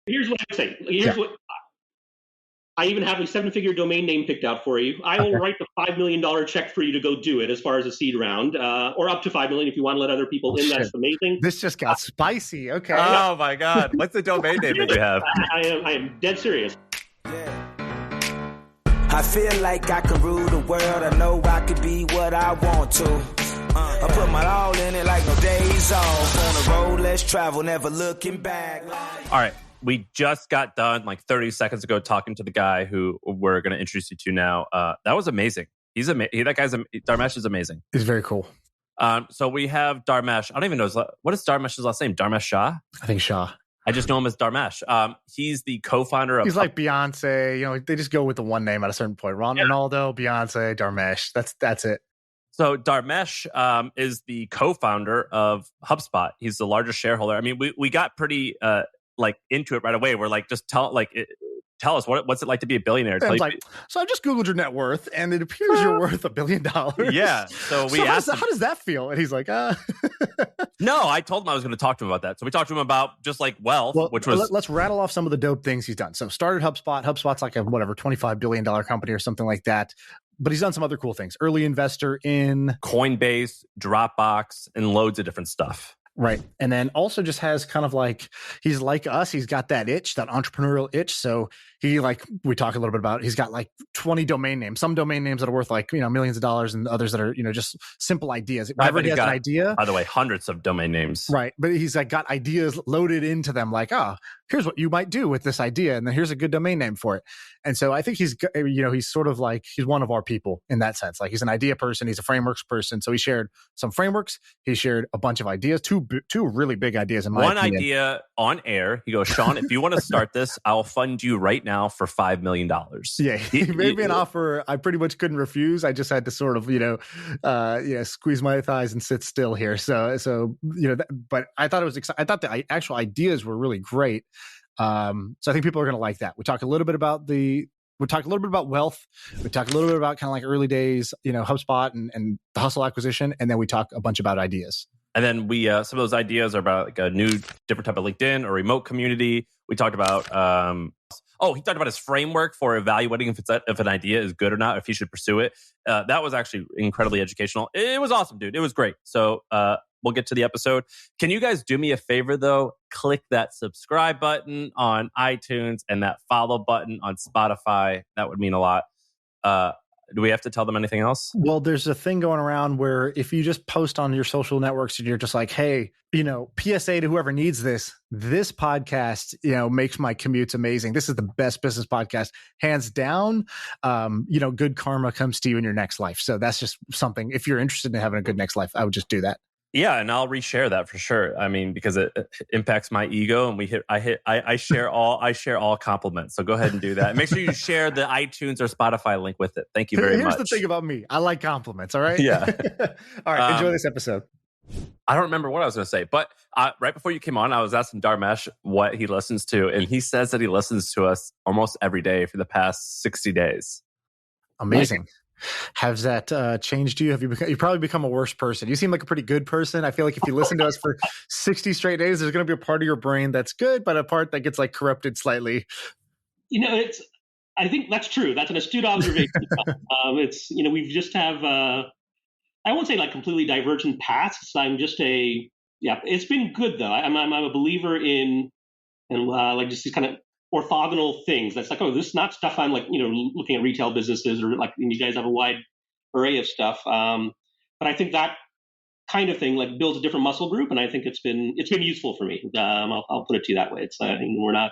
Here's what I say. What I even have a 7-figure domain name picked out for you. I will write the $5 million check for you to go do it as far as a seed round, or up to $5 million if you want to let other people in. Shit. That's amazing. This just got spicy. Okay. Oh my God. What's the domain name that you have? I am dead serious. Yeah. I feel like I can rule the world. I know I could be what I want to. I put my all in it like no days off. On the road, let's travel, never looking back. All right. We just got done like 30 seconds ago talking to the guy who we're going to introduce you to now. That was amazing. Dharmesh is amazing. He's very cool. So we have Dharmesh. I don't even know what is Dharmesh's last name? Dharmesh Shah? I think Shah. I just know him as Dharmesh. He's the co-founder of... He's like Beyonce. They just go with the one name at a certain point. Ronaldo, Beyonce, Dharmesh. That's it. So Dharmesh is the co-founder of HubSpot. He's the largest shareholder. I mean, we got pretty... into it right away. We're like, just tell us what's it like to be a billionaire. So I just Googled your net worth and it appears you're worth $1 billion. Yeah. So we asked him, how does that feel? And he's like, No, I told him I was going to talk to him about that. So we talked to him about just like wealth, which was... Let's rattle off some of the dope things he's done. So started HubSpot. HubSpot's like a $25 billion company or something like that. But he's done some other cool things. Early investor in Coinbase, Dropbox, and loads of different stuff. Right. And then also just has kind of like, he's like us. He's got that itch, that entrepreneurial itch. So he we talk a little bit about, he's got like 20 domain names, some domain names that are worth like, millions of dollars and others that are, just simple ideas. Whenever he has an idea. By the way, hundreds of domain names. Right. But he's like got ideas loaded into them like, here's what you might do with this idea. And then here's a good domain name for it. And so I think he's sort of like, he's one of our people in that sense. Like he's an idea person. He's a frameworks person. So he shared some frameworks. He shared a bunch of ideas, two really big ideas in my opinion. One idea on air. He goes, Sean, if you want to start this, I'll fund you right now for $5 million. Yeah. He made me an offer I pretty much couldn't refuse. I just had to sort of, squeeze my thighs and sit still here. So but I thought it was exciting. I thought the actual ideas were really great. So I think people are going to like that. We talk a little bit about wealth. We talk a little bit about kind of like early days, HubSpot and the hustle acquisition. And then we talk a bunch about ideas. And then we, some of those ideas are about like a new, different type of LinkedIn or remote community. We talked about, he talked about his framework for evaluating if an idea is good or not, if he should pursue it. That was actually incredibly educational. It was awesome, dude. It was great. So, we'll get to the episode. Can you guys do me a favor, though? Click that subscribe button on iTunes and that follow button on Spotify. That would mean a lot. Do we have to tell them anything else? Well, there's a thing going around where if you just post on your social networks and you're just like, hey, PSA to whoever needs this podcast, makes my commutes amazing. This is the best business podcast, hands down. Good karma comes to you in your next life. So that's just something. If you're interested in having a good next life, I would just do that. Yeah, and I'll reshare that for sure. I mean, because it impacts my ego, and I share all compliments. So go ahead and do that. Make sure you share the iTunes or Spotify link with it. Thank you very much. Here's the thing about me: I like compliments. All right. Yeah. All right. Enjoy this episode. I don't remember what I was going to say, but right before you came on, I was asking Dharmesh what he listens to, and he says that he listens to us almost every day for the past 60 days. Amazing. Has that changed you? You've probably become a worse person. You seem like a pretty good person. I feel like if you listen to us for 60 straight days, there's going to be a part of your brain that's good, but a part that gets like corrupted slightly. I think that's true. That's an astute observation. We just have, I won't say like completely divergent paths. I'm just it's been good though. I'm a believer in, like just these kind of orthogonal things. That's like, this is not stuff I'm like, looking at retail businesses or like, you guys have a wide array of stuff. But I think that kind of thing like builds a different muscle group. And I think it's been useful for me. I'll put it to you that way. It's, we're not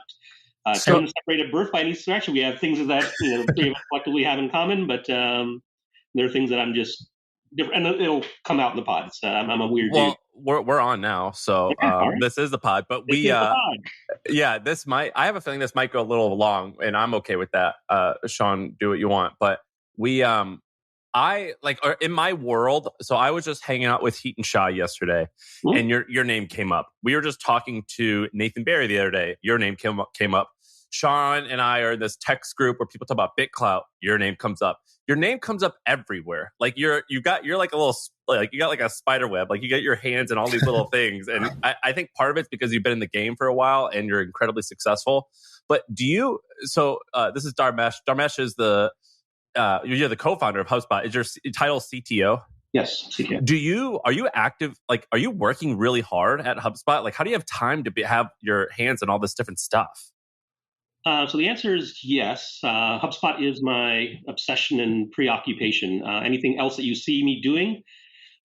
separated at birth by any stretch. We have things that, three of us collectively have in common, but there are things that I'm just different, and it'll come out in the pod. I'm a weird dude. We're on now, so this is the pod. But I have a feeling this might go a little long, and I'm okay with that. Sean, do what you want. But in my world, so I was just hanging out with Heat and Shah yesterday, and your name came up. We were just talking to Nathan Barry the other day. Your name came up. Sean and I are in this text group where people talk about BitClout. Your name comes up. Your name comes up everywhere. Like you're like a little, like you got like a spider web. Like you get your hands in all these little things. And I think part of it's because you've been in the game for a while and you're incredibly successful. But this is Dharmesh. Dharmesh is you're the co-founder of HubSpot. Is your title CTO? Yes, CTO. Are you active? Like, are you working really hard at HubSpot? Like, how do you have time to have your hands in all this different stuff? So the answer is yes. HubSpot is my obsession and preoccupation. Anything else that you see me doing,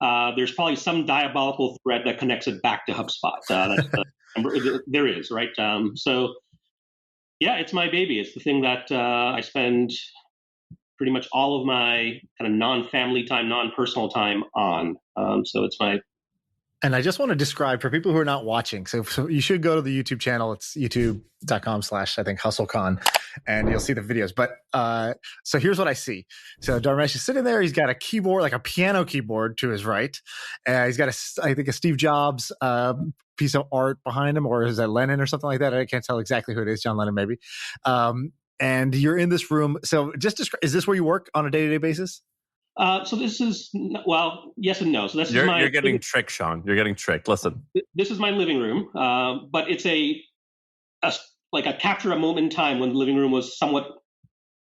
there's probably some diabolical thread that connects it back to HubSpot. There is, right? So yeah, it's my baby. It's the thing that I spend pretty much all of my kind of non-family time, non-personal time on. So it's my... And I just want to describe for people who are not watching. So you should go to the YouTube channel. It's youtube.com/HustleCon, and you'll see the videos. But so here's what I see. So Dharmesh is sitting there. He's got a keyboard, like a piano keyboard to his right. He's got I think a Steve Jobs piece of art behind him, or is that Lennon or something like that? I can't tell exactly who it is. John Lennon, maybe. And you're in this room. So just is this where you work on a day-to-day basis? So this is, well, yes and no. So you're getting tricked, Sean. You're getting tricked. Listen, this is my living room, but it's like a capture a moment in time when the living room was somewhat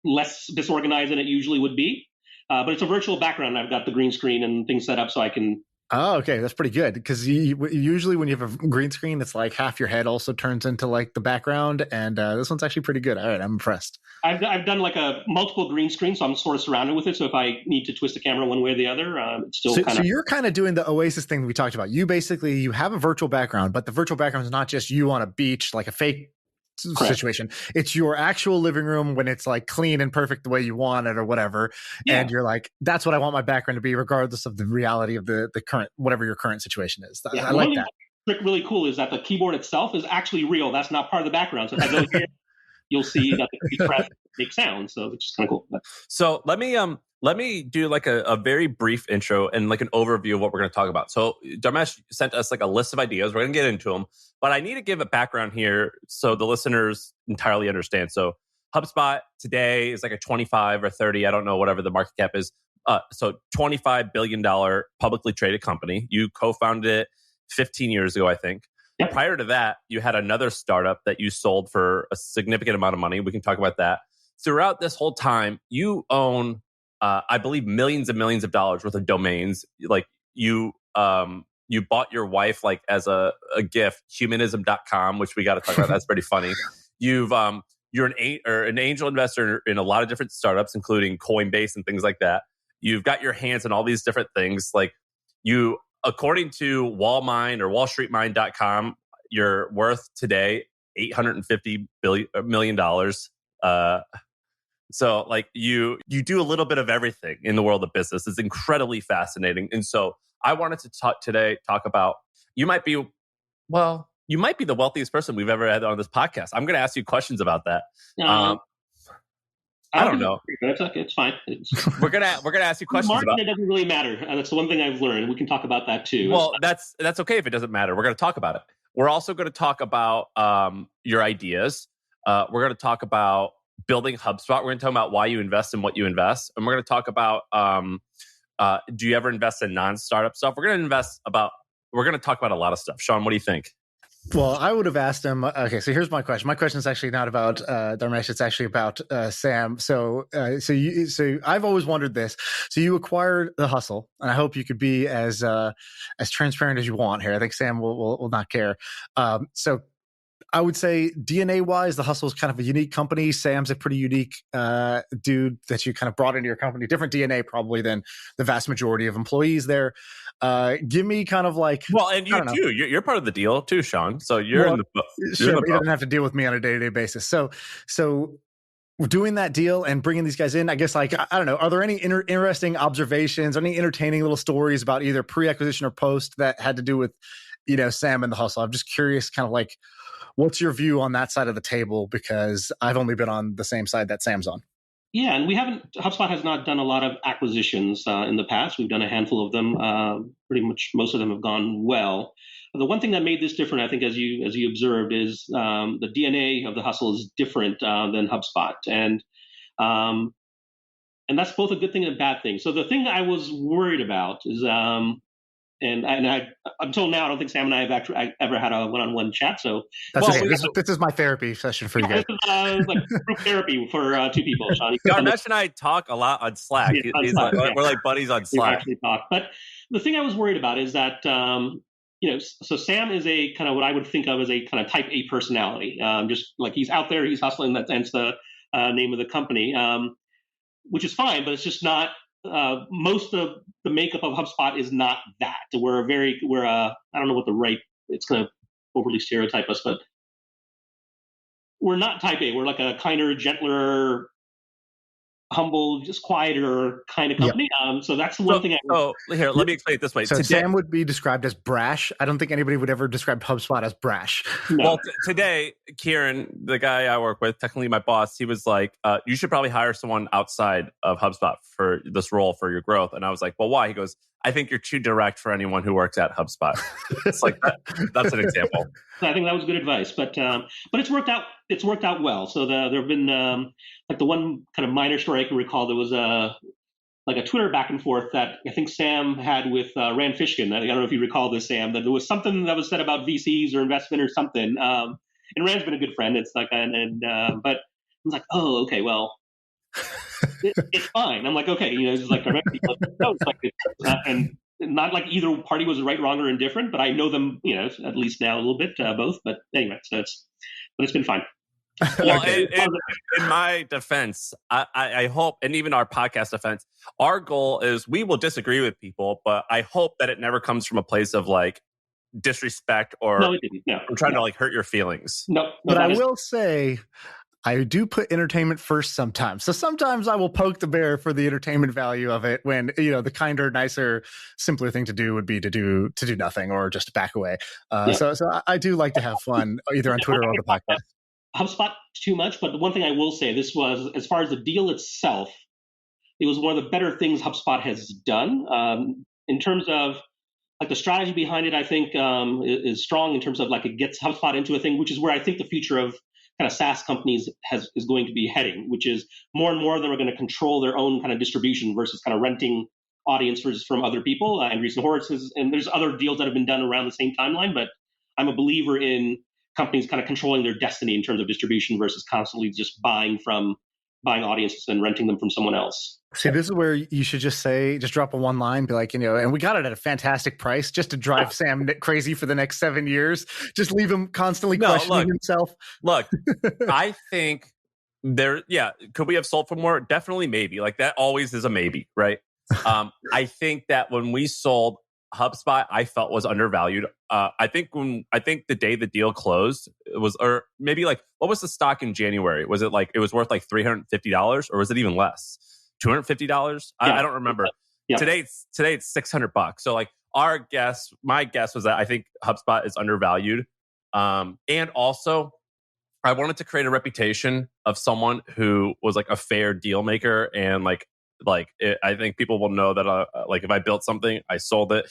less disorganized than it usually would be. But it's a virtual background. I've got the green screen and things set up so I can... Oh, okay. That's pretty good, because usually when you have a green screen, it's like half your head also turns into like the background, and this one's actually pretty good. All right, I'm impressed. I've done like a multiple green screen, so I'm sort of surrounded with it. So if I need to twist the camera one way or the other, it's still So you're kind of doing the Oasis thing that we talked about. You have a virtual background, but the virtual background is not just you on a beach, like a fake situation. It's your actual living room when it's like clean and perfect the way you want it or whatever. Yeah. And you're like, that's what I want my background to be, regardless of the reality of the current, whatever your current situation is. Yeah. I like that. Trick really cool is that the keyboard itself is actually real. That's not part of the background. So if I go here, you'll see that the press makes sound. So it's just kind of cool. So let me do like a very brief intro and like an overview of what we're going to talk about. So Dharmesh sent us like a list of ideas. We're going to get into them, but I need to give a background here so the listeners entirely understand. So HubSpot today is like a 25 or 30, I don't know, whatever the market cap is. So $25 billion publicly traded company. You co-founded it 15 years ago, I think. Yep. Prior to that, you had another startup that you sold for a significant amount of money. We can talk about that. Throughout this whole time, you own, I believe, millions and millions of dollars worth of domains. Like you bought your wife like as a gift, humanism.com, which we got to talk about. That's pretty funny. You're an angel investor in a lot of different startups, including Coinbase and things like that. You've got your hands in all these different things. Like you, according to WallMine or WallStreetMine.com, you're worth today $850 million. So like you do a little bit of everything in the world of business. It's incredibly fascinating. And so I wanted to talk about, you might be the wealthiest person we've ever had on this podcast. I'm going to ask you questions about that. I don't know. It's okay. It's fine. We're gonna ask you questions about. It doesn't really matter. That's the one thing I've learned. We can talk about that too. Well, that's okay if it doesn't matter. We're going to talk about it. We're also going to talk about your ideas. We're going to talk about building HubSpot. We're going to talk about why you invest in what you invest, and we're going to talk about do you ever invest in non-startup stuff? We're going to talk about a lot of stuff. Sean, what do you think? Well, I would have asked him. Okay, so here's my question. My question is actually not about Dharmesh. It's actually about Sam. So I've always wondered this. So you acquired The Hustle, and I hope you could be as transparent as you want here. I think Sam will not care. So I would say DNA-wise, The Hustle is kind of a unique company. Sam's a pretty unique dude that you kind of brought into your company. Different DNA probably than the vast majority of employees there. Give me kind of like... Well, and you too. You're part of the deal too, Sean. So you're in the... Sure, but you don't have to deal with me on a day-to-day basis. So we're doing that deal and bringing these guys in. I guess like, I don't know, are there any interesting observations, any entertaining little stories about either pre-acquisition or post that had to do with, Sam and The Hustle? I'm just curious kind of like, what's your view on that side of the table? Because I've only been on the same side that Sam's on. Yeah, and HubSpot has not done a lot of acquisitions in the past. We've done a handful of them. Pretty much most of them have gone well. the one thing that made this different, I think, as you observed, is the DNA of the hustle is different than HubSpot, and that's both a good thing and a bad thing. So the thing I was worried about is, and I, until now, I don't think Sam and I have actually ever had a one-on-one chat. So that's okay. This is my therapy session for you guys. This is like group therapy for two people. Sean, Dharmesh and I talk a lot on Slack. Yeah, on Slack, like, we're like buddies on Slack. We actually talk. But the thing I was worried about is that so Sam is a kind of what I would think of as a kind of type A personality. Just like he's out there, he's hustling. That's the name of the company, which is fine, but it's just not. Most of the makeup of HubSpot is not that. We're I don't know what it's going to overly stereotype us, but we're not type A. We're like a kinder, gentler, humble, just quieter kind of company. Yep. So that's one thing. Here, let me explain it this way. So today, Sam would be described as brash. I don't think anybody would ever describe HubSpot as brash. No. Well, today, Kieran, the guy I work with, technically my boss, he was like, you should probably hire someone outside of HubSpot for this role for your growth. And I was like, well, why? He goes, I think you're too direct for anyone who works at HubSpot. It's like that's an example. I think that was good advice, but it's worked out. It's worked out well. So there have been like the one kind of minor story I can recall. There was like a Twitter back and forth that I think Sam had with Rand Fishkin. I don't know if you recall this, Sam. That there was something that was said about VCs or investment or something. And Rand's been a good friend. It's like but I was like, oh, okay, well. It's fine. I'm like, okay, it's like and not like either party was right, wrong, or indifferent, but I know them, at least now a little bit, both. But anyway, but it's been fine. Well, in my defense, I hope, and even our podcast defense, our goal is we will disagree with people, but I hope that it never comes from a place of like disrespect or trying to like hurt your feelings. No, but I will say, I do put entertainment first sometimes. So sometimes I will poke the bear for the entertainment value of it when, the kinder, nicer, simpler thing to do would be to do nothing or just back away. So I do like to have fun either on Twitter or the podcast. HubSpot too much, but the one thing I will say, this was, as far as the deal itself, it was one of the better things HubSpot has done. In terms of like the strategy behind it, I think is strong in terms of like it gets HubSpot into a thing, which is where I think the future of kind of SaaS companies is going to be heading, which is more and more of them are going to control their own kind of distribution versus kind of renting audiences from other people. And recent Horses, and there's other deals that have been done around the same timeline, but I'm a believer in companies kind of controlling their destiny in terms of distribution versus constantly just buying audiences and renting them from someone else. See, this is where you should just drop a one line, be like, and we got it at a fantastic price just to drive Sam crazy for the next 7 years. Just leave him constantly questioning himself. Look, I think could we have sold for more? Definitely, maybe. Like that always is a maybe, right? I think that when we sold HubSpot, I felt was undervalued. I think the day the deal closed, it was, or maybe like, what was the stock in January? Was it like, it was worth like $350 or was it even less? $250? I don't remember. Yeah. Today it's $600. So like my guess was that I think HubSpot is undervalued. And also I wanted to create a reputation of someone who was like a fair deal maker and I think people will know that if I built something, I sold it,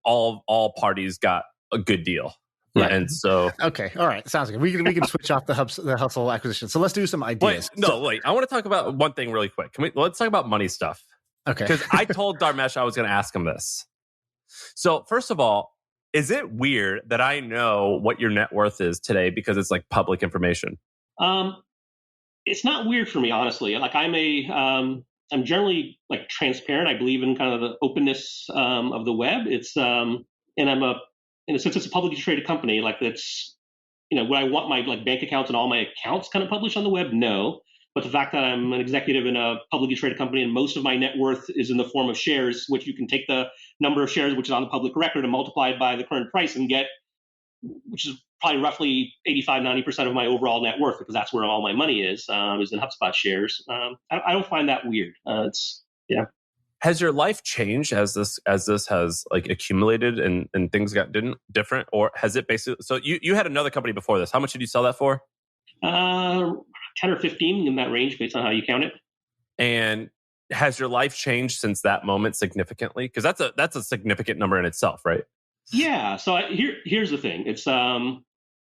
all parties got a good deal. Right. And so okay, all right, sounds good. We can switch off the hustle acquisition. So let's do some ideas. Wait. I want to talk about one thing really quick. Let's talk about money stuff. Okay. Because I told Dharmesh I was going to ask him this. So first of all, is it weird that I know what your net worth is today because it's like public information? It's not weird for me, honestly. Like I'm generally like transparent. I believe in kind of the openness of the web. It's and since it's a publicly traded company, like that's, would I want my like bank accounts and all my accounts kind of published on the web? No. But the fact that I'm an executive in a publicly traded company and most of my net worth is in the form of shares, which you can take the number of shares, which is on the public record, and multiply it by the current price and get, which is probably roughly 85-90% of my overall net worth, because that's where all my money is in HubSpot shares. I don't find that weird. Has your life changed as this has like accumulated and things got different, or has it basically? So you had another company before this. How much did you sell that for? 10 or 15 in that range, based on how you count it. And has your life changed since that moment significantly? Because that's a significant number in itself, right? Yeah. So here's the thing. It's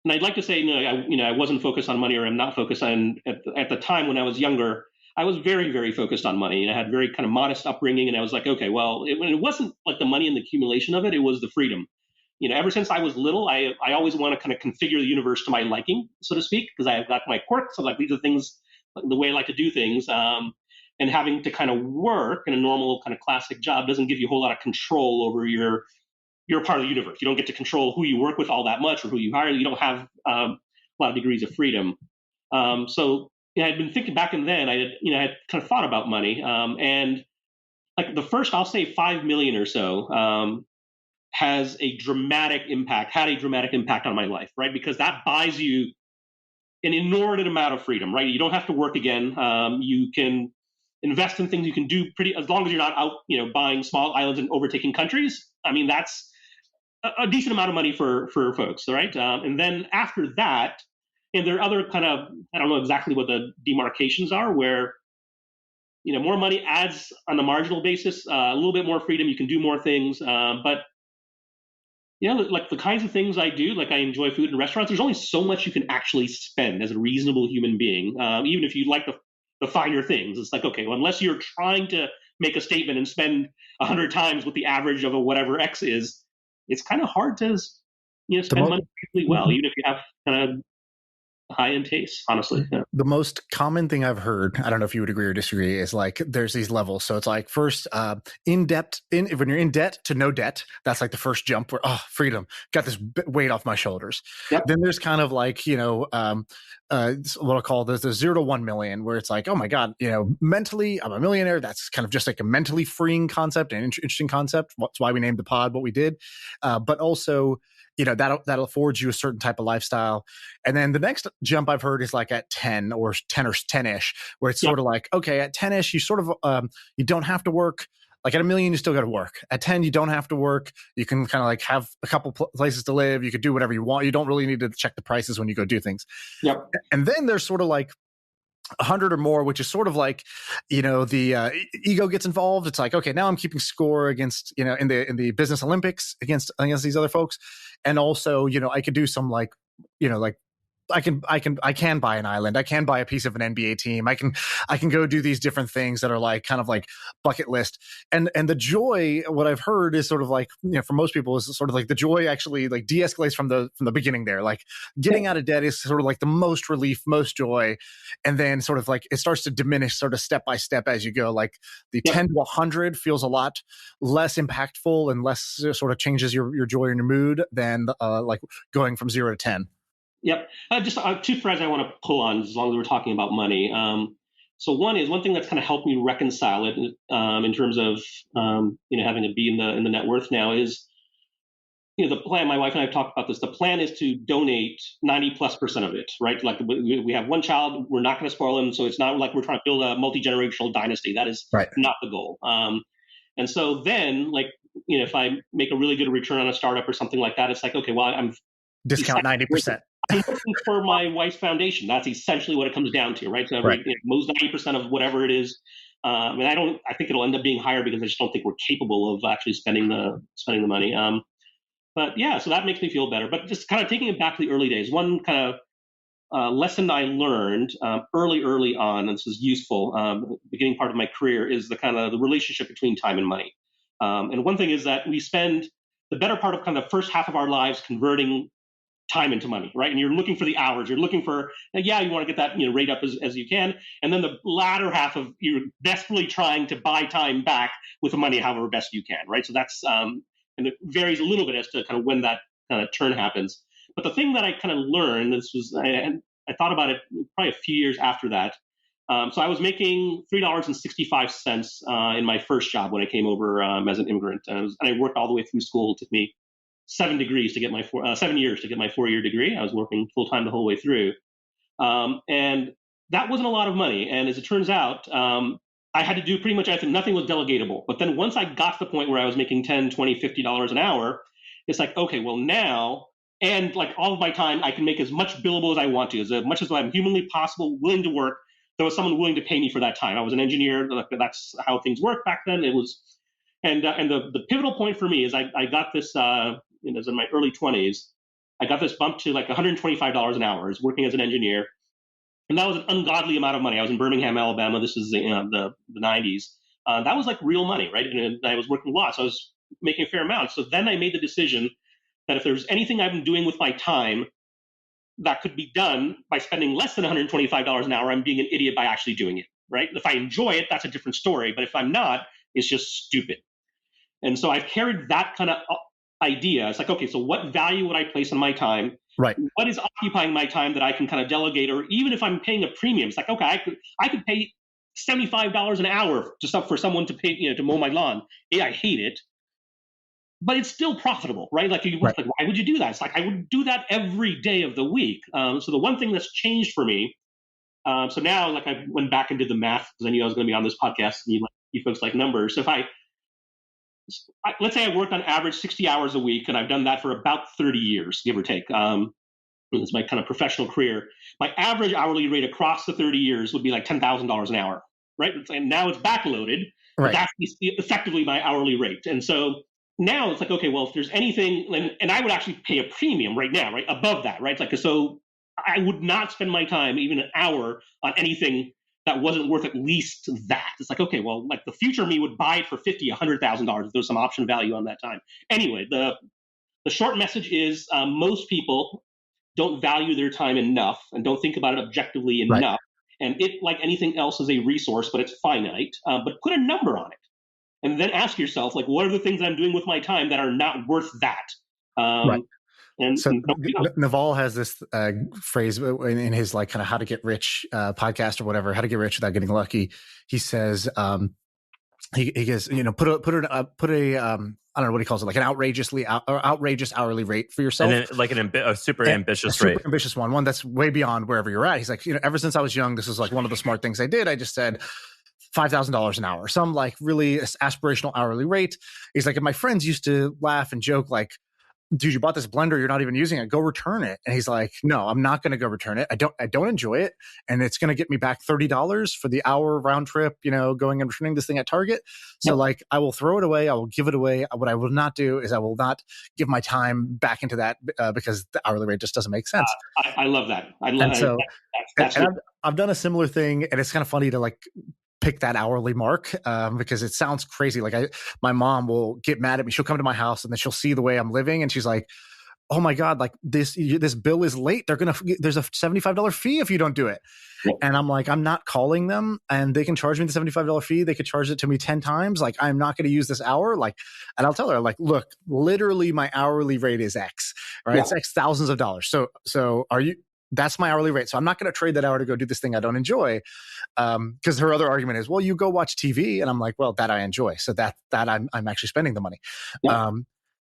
and I'd like to say, I wasn't focused on money, or I'm not focused on at the time when I was younger. I was very, very focused on money, and I had very kind of modest upbringing. And I was like, okay, well, it wasn't like the money and the accumulation of it; it was the freedom. Ever since I was little, I always want to kind of configure the universe to my liking, so to speak, because I've got my quirks. So like these are things, the way I like to do things. And having to kind of work in a normal kind of classic job doesn't give you a whole lot of control over you're a part of the universe. You don't get to control who you work with all that much or who you hire. You don't have a lot of degrees of freedom. So I'd been thinking back and then I had kind of thought about money. And like the first, I'll say 5 million or so had a dramatic impact on my life, right? Because that buys you an inordinate amount of freedom, right? You don't have to work again. You can invest in things you can do as long as you're not out, buying small islands and overtaking countries. I mean, that's a decent amount of money for folks, right? And then after that, and there are other kind of, I don't know exactly what the demarcations are, where more money adds on a marginal basis, a little bit more freedom, you can do more things, but like the kinds of things I do, like I enjoy food in restaurants, there's only so much you can actually spend as a reasonable human being, even if you like the finer things. It's like, okay, well, unless you're trying to make a statement and spend 100 times what the average of a whatever X is, it's kind of hard to spend money really well, even if you have kind of high-end taste, honestly. Yeah. The most common thing I've heard, I don't know if you would agree or disagree, is like there's these levels. So it's like first when you're in debt to no debt, that's like the first jump where, freedom, got this weight off my shoulders. Yep. Then there's kind of like, what I'll call the 0 to 1 million, where it's like, oh my God, mentally I'm a millionaire. That's kind of just like a mentally freeing concept, an interesting concept. That's why we named the pod what we did. But also, that'll afford you a certain type of lifestyle. And then the next jump I've heard is like at 10 or 10-ish, where it's sort of like, okay, at 10-ish, you sort of, you don't have to work. Like at 1 million, you still got to work. At 10, you don't have to work. You can kind of like have a couple places to live. You could do whatever you want. You don't really need to check the prices when you go do things. Yep. And then there's sort of like 100 or more, which is sort of like, the ego gets involved. It's like, okay, now I'm keeping score against, in the business Olympics against these other folks. And also, I could do some like, I can buy an island. I can buy a piece of an NBA team. I can go do these different things that are like kind of like bucket list. And the joy, what I've heard is sort of like, for most people is sort of like the joy actually like de-escalates from the beginning there. Like getting out of debt is sort of like the most relief, most joy. And then sort of like it starts to diminish sort of step by step as you go. Like the 10 to 100 feels a lot less impactful and less sort of changes your joy and your mood than like going from 0 to 10. Yep. Just two threads I want to pull on as long as we're talking about money. So one thing that's kind of helped me reconcile it in terms of having to be in the net worth now is the plan. My wife and I have talked about this. The plan is to donate 90+% of it, right? Like we have one child, we're not going to spoil him, so it's not like we're trying to build a multi-generational dynasty. That is not the goal. And so then, like if I make a really good return on a startup or something like that, it's like, okay, well, I'm discount 90%. I'm looking for my wife's foundation. That's essentially what it comes down to, right? So most 90% of whatever it is. I think it'll end up being higher because I just don't think we're capable of actually spending the money. But yeah, so that makes me feel better. But just kind of taking it back to the early days, one kind of lesson I learned early on, and this is useful, beginning part of my career, is the relationship between time and money. And one thing is that we spend the better part of kind of the first half of our lives converting time into money, right? And you're looking for the hours. You're looking for, you want to get that rate up as you can. And then the latter half of you're desperately trying to buy time back with the money however best you can, right? So that's and it varies a little bit as to kind of when that kind of turn happens. But the thing that I kind of learned, I thought about it probably a few years after that. So I was making $3.65 in my first job when I came over as an immigrant, and I worked all the way through school. It took me 7 years to get my 4-year degree. I was working full time the whole way through, and that wasn't a lot of money. And as it turns out, I had to do pretty much everything. Nothing was delegatable. But then once I got to the point where I was making $10, $20, $50 an hour, it's like, okay, well now, and like all of my time, I can make as much billable as I want to, as much as I'm humanly possible, willing to work. There was someone willing to pay me for that time. I was an engineer. That's how things worked back then. It was, and the pivotal point for me is I got this I was in my early 20s, I got this bump to like $125 an hour. I was working as an engineer. And that was an ungodly amount of money. I was in Birmingham, Alabama. This is the 90s. That was like real money, right? And I was working a lot, so I was making a fair amount. So then I made the decision that if there's anything I'm doing with my time that could be done by spending less than $125 an hour, I'm being an idiot by actually doing it, right? If I enjoy it, that's a different story. But if I'm not, it's just stupid. And so I've carried that kind of idea. It's like, okay, so what value would I place on my time? Right. What is occupying my time that I can kind of delegate? Or even if I'm paying a premium, it's like, okay, I could pay $75 an hour for someone to pay, to mow my lawn. I hate it, but it's still profitable, right? Like, like, why would you do that? It's like, I would do that every day of the week. So the one thing that's changed for me, so now, like, I went back and did the math because I knew I was going to be on this podcast, and you folks like numbers. So if let's say I work on average 60 hours a week, and I've done that for about 30 years, give or take. It's my kind of professional career. My average hourly rate across the 30 years would be like $10,000 an hour, right? And now it's backloaded, but that's effectively my hourly rate. And so now it's like, okay, well, if there's anything, and I would actually pay a premium right now, right, above that, right? It's like, so I would not spend my time, even an hour, on anything that wasn't worth at least that. It's like, okay, well, like the future me would buy it for $50,000, $100,000 if there's some option value on that time. Anyway, the short message is most people don't value their time enough and don't think about it objectively enough. Right. And it, like anything else, is a resource, but it's finite. But put a number on it. And then ask yourself, like, what are the things I'm doing with my time that are not worth that? Right. And so Naval has this phrase in his like kind of how to get rich podcast or whatever, how to get rich without getting lucky. He says, he goes, put a I don't know what he calls it, like an outrageous hourly rate for yourself, and then, like a super ambitious rate, ambitious one that's way beyond wherever you're at. He's like, ever since I was young, this was like one of the smart things I did. I just said $5,000 an hour, some like really aspirational hourly rate. He's like, and my friends used to laugh and joke like, dude, you bought this blender, you're not even using it, go return it. And he's like, no, I'm not going to go return it. I don't enjoy it. And it's going to get me back $30 for the hour round trip, going and returning this thing at Target. So like, I will throw it away. I will give it away. What I will not do is I will not give my time back into that because the hourly rate just doesn't make sense. I love that. I love that. I've done a similar thing, and it's kind of funny to like pick that hourly mark because it sounds crazy. Like my mom will get mad at me. She'll come to my house and then she'll see the way I'm living, and she's like, "Oh my God, like this bill is late. There's a $75 fee if you don't do it." Yeah. And I'm like, I'm not calling them, and they can charge me the $75 fee. They could charge it to me 10 times. Like, I'm not going to use this hour. Like, and I'll tell her, like, look, literally my hourly rate is X, right? Yeah. It's X thousands of dollars. So that's my hourly rate. So I'm not going to trade that hour to go do this thing I don't enjoy. Because her other argument is, well, you go watch TV. And I'm like, well, that I enjoy. So that I'm actually spending the money. Yeah.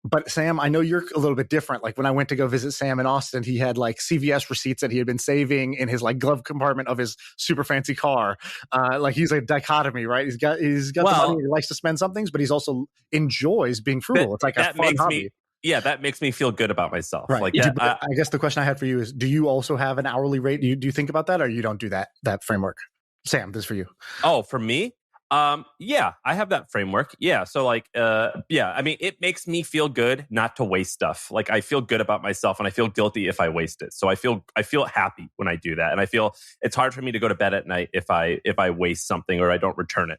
But Sam, I know you're a little bit different. Like when I went to go visit Sam in Austin, he had like CVS receipts that he had been saving in his like glove compartment of his super fancy car. Like he's a dichotomy, right? He's got the money. He likes to spend some things, but he's also enjoys being frugal. It's like a fun hobby. Yeah, that makes me feel good about myself. Right. Like, I guess the question I had for you is, do you also have an hourly rate? Do you think about that, or you don't do that framework? Sam, this is for you. Oh, for me? Yeah, I have that framework. Yeah. So like, I mean, it makes me feel good not to waste stuff. Like I feel good about myself, and I feel guilty if I waste it. So I feel happy when I do that. And I feel it's hard for me to go to bed at night if I waste something or I don't return it.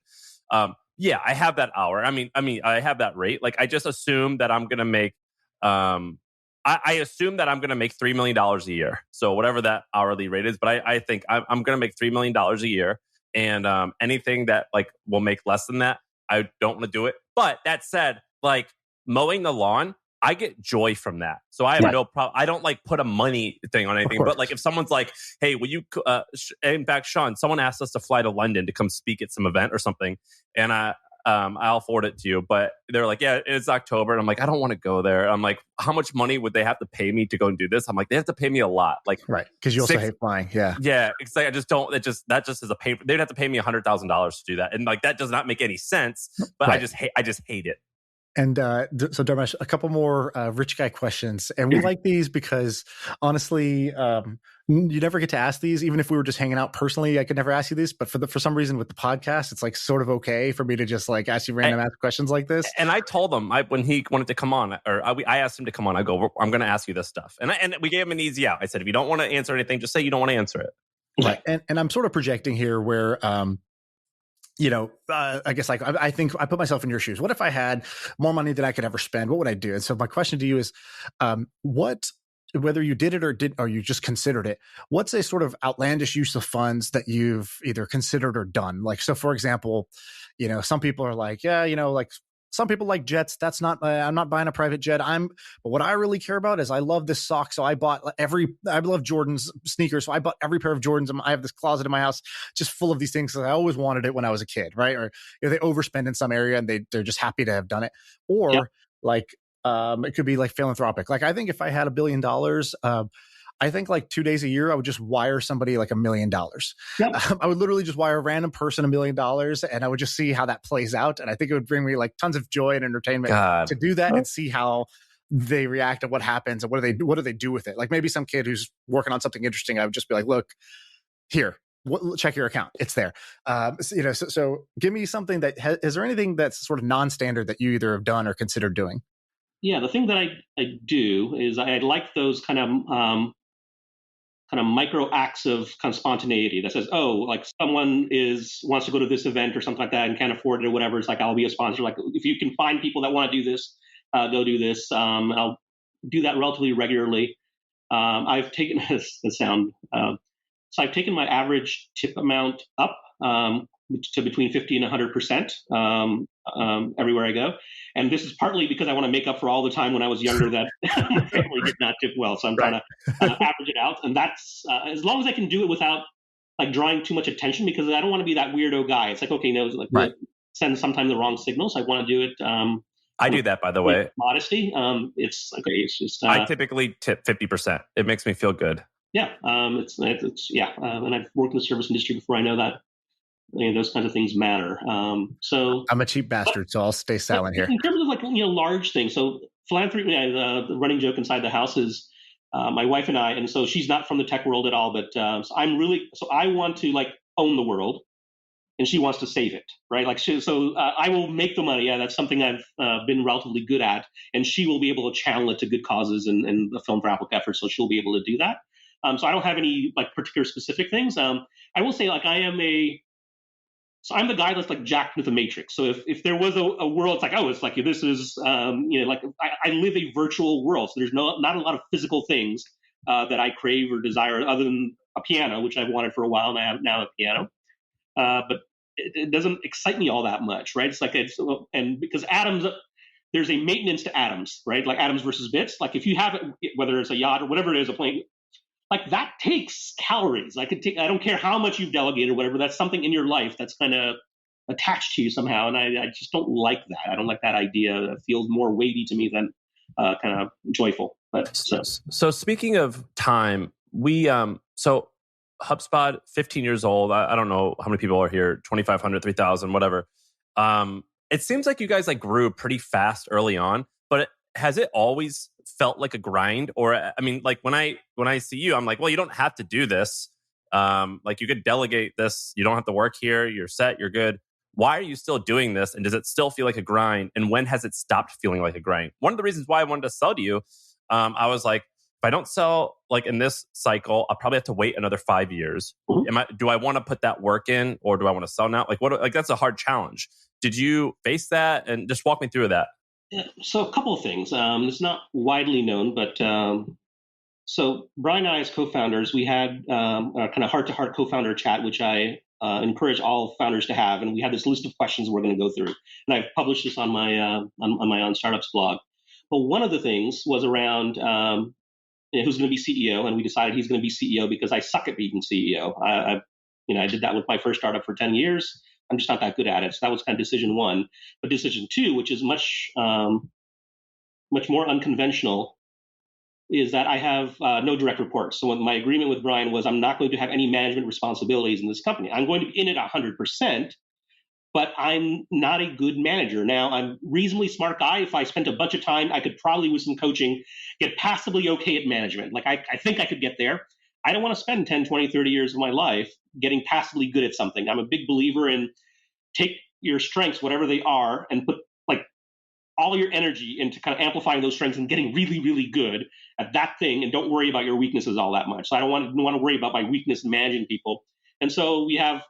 Yeah, I have that hour. I mean, I have that rate. Like I just assume that I'm going to make, I assume that I'm going to make $3 million a year. So whatever that hourly rate is, but I think I'm going to make $3 million a year. And anything that like will make less than that, I don't want to do it. But that said, like mowing the lawn, I get joy from that. So I have no problem. I don't like put a money thing on anything. But like if someone's like, hey, will you, in fact, Sean, someone asked us to fly to London to come speak at some event or something. And I'll forward it to you. But they're like, yeah, it's October. And I'm like, I don't want to go there. I'm like, how much money would they have to pay me to go and do this? I'm like, they have to pay me a lot. Like, right. Because you also hate flying. Yeah. Yeah. It's like, that just is a pain. They'd have to pay me $100,000 to do that. And like, that does not make any sense, but I just hate it. And so, Dharmesh, a couple more rich guy questions. And we like these because, honestly, you never get to ask these. Even if we were just hanging out personally, I could never ask you this. But for some reason with the podcast, it's like sort of okay for me to just like ask you random ask questions like this. And I told him when he wanted to come on, or I asked him to come on, I go, I'm going to ask you this stuff. And we gave him an easy out. I said, if you don't want to answer anything, just say you don't want to answer it. Right. And I'm sort of projecting here where, I guess like I think I put myself in your shoes. What if I had more money than I could ever spend? What would I do? And so my question to you is, whether you did it or you just considered it, what's a sort of outlandish use of funds that you've either considered or done? Like, so for example, some people are like, like some people like jets. That's not, I'm not buying a private jet. But what I really care about is I love this sock. So I love Jordan's sneakers. So I bought every pair of Jordans. I have this closet in my house just full of these things. I always wanted it when I was a kid. Right. Or they overspend in some area and they're just happy to have done it. Or it could be like philanthropic. Like I think if I had $1 billion, I think like 2 days a year, I would just wire somebody like $1 million. Yep. I would literally just wire a random person $1 million and I would just see how that plays out. And I think it would bring me like tons of joy and entertainment to do that and see how they react and what happens and what do they do with it. Like maybe some kid who's working on something interesting, I would just be like, look, here, check your account. It's there. So give me something that is there anything that's sort of non-standard that you either have done or considered doing? Yeah, the thing that I do is I like those kind of micro acts of kind of spontaneity that says, oh, like someone wants to go to this event or something like that and can't afford it or whatever. It's like, I'll be a sponsor. Like if you can find people that want to do this, go do this. I'll do that relatively regularly. I've taken so I've taken my average tip amount up to between 50 and 100% everywhere I go. And this is partly because I want to make up for all the time when I was younger that my family did not tip well. So I'm trying to average it out. And that's as long as I can do it without like drawing too much attention, because I don't want to be that weirdo guy. It's like, okay, send sometimes the wrong signals. I want to do it. I do that, by the way. Modesty. It's okay. It's just. I typically tip 50%. It makes me feel good. Yeah. And I've worked in the service industry before. I know that. Those kinds of things matter. So I'm a cheap bastard, so I'll stay silent here. In terms of like large things, so philanthropy. The running joke inside the house is my wife and I, and so she's not from the tech world at all. But so I want to like own the world, and she wants to save it, right? Like so I will make the money. Yeah, that's something I've been relatively good at, and she will be able to channel it to good causes and the philanthropic efforts. So she'll be able to do that. So I don't have any like particular specific things. I will say like So I'm the guy that's like jacked with the Matrix. So if there was a world, it's like, oh, it's like this is, like I live a virtual world. So there's not a lot of physical things that I crave or desire other than a piano, which I've wanted for a while, and I have now a piano. But it doesn't excite me all that much, right? It's like and because atoms, there's a maintenance to atoms, right? Like atoms versus bits. Like if you have it, whether it's a yacht or whatever it is, a plane. Like that takes calories. I don't care how much you've delegated or whatever. That's something in your life that's kind of attached to you somehow. And I just don't like that. I don't like that idea. It feels more weighty to me than kind of joyful. But so speaking of time, so HubSpot, 15 years old. I don't know how many people are here, 2,500, 3,000, whatever. It seems like you guys like grew pretty fast early on, but has it always felt like a grind? Or I mean, like when I see you, I'm like, well, you don't have to do this. Like you could delegate this. You don't have to work here. You're set. You're good. Why are you still doing this? And does it still feel like a grind? And when has it stopped feeling like a grind? One of the reasons why I wanted to sell to you, I was like, if I don't sell like in this cycle, I'll probably have to wait another 5 years. Do I want to put that work in, or do I want to sell now? Like that's a hard challenge. Did you face that? And just walk me through that. Yeah, so a couple of things. It's not widely known, but so Brian and I as co-founders, we had a kind of heart-to-heart co-founder chat, which I encourage all founders to have. And we had this list of questions we're going to go through. And I've published this on my on Startups blog. But one of the things was around who's going to be CEO, and we decided he's going to be CEO because I suck at being CEO. I did that with my first startup for 10 years. I'm just not that good at it. So that was kind of decision one. But decision two, which is much more unconventional, is that I have no direct reports. So my agreement with Brian was I'm not going to have any management responsibilities in this company. I'm going to be in it 100%, but I'm not a good manager. Now, I'm a reasonably smart guy. If I spent a bunch of time, I could probably, with some coaching, get passably okay at management. Like, I think I could get there. I don't want to spend 10, 20, 30 years of my life getting passably good at something. I'm a big believer in take your strengths, whatever they are, and put like all your energy into kind of amplifying those strengths and getting really, really good at that thing, and don't worry about your weaknesses all that much. So I don't want to worry about my weakness in managing people. And so we have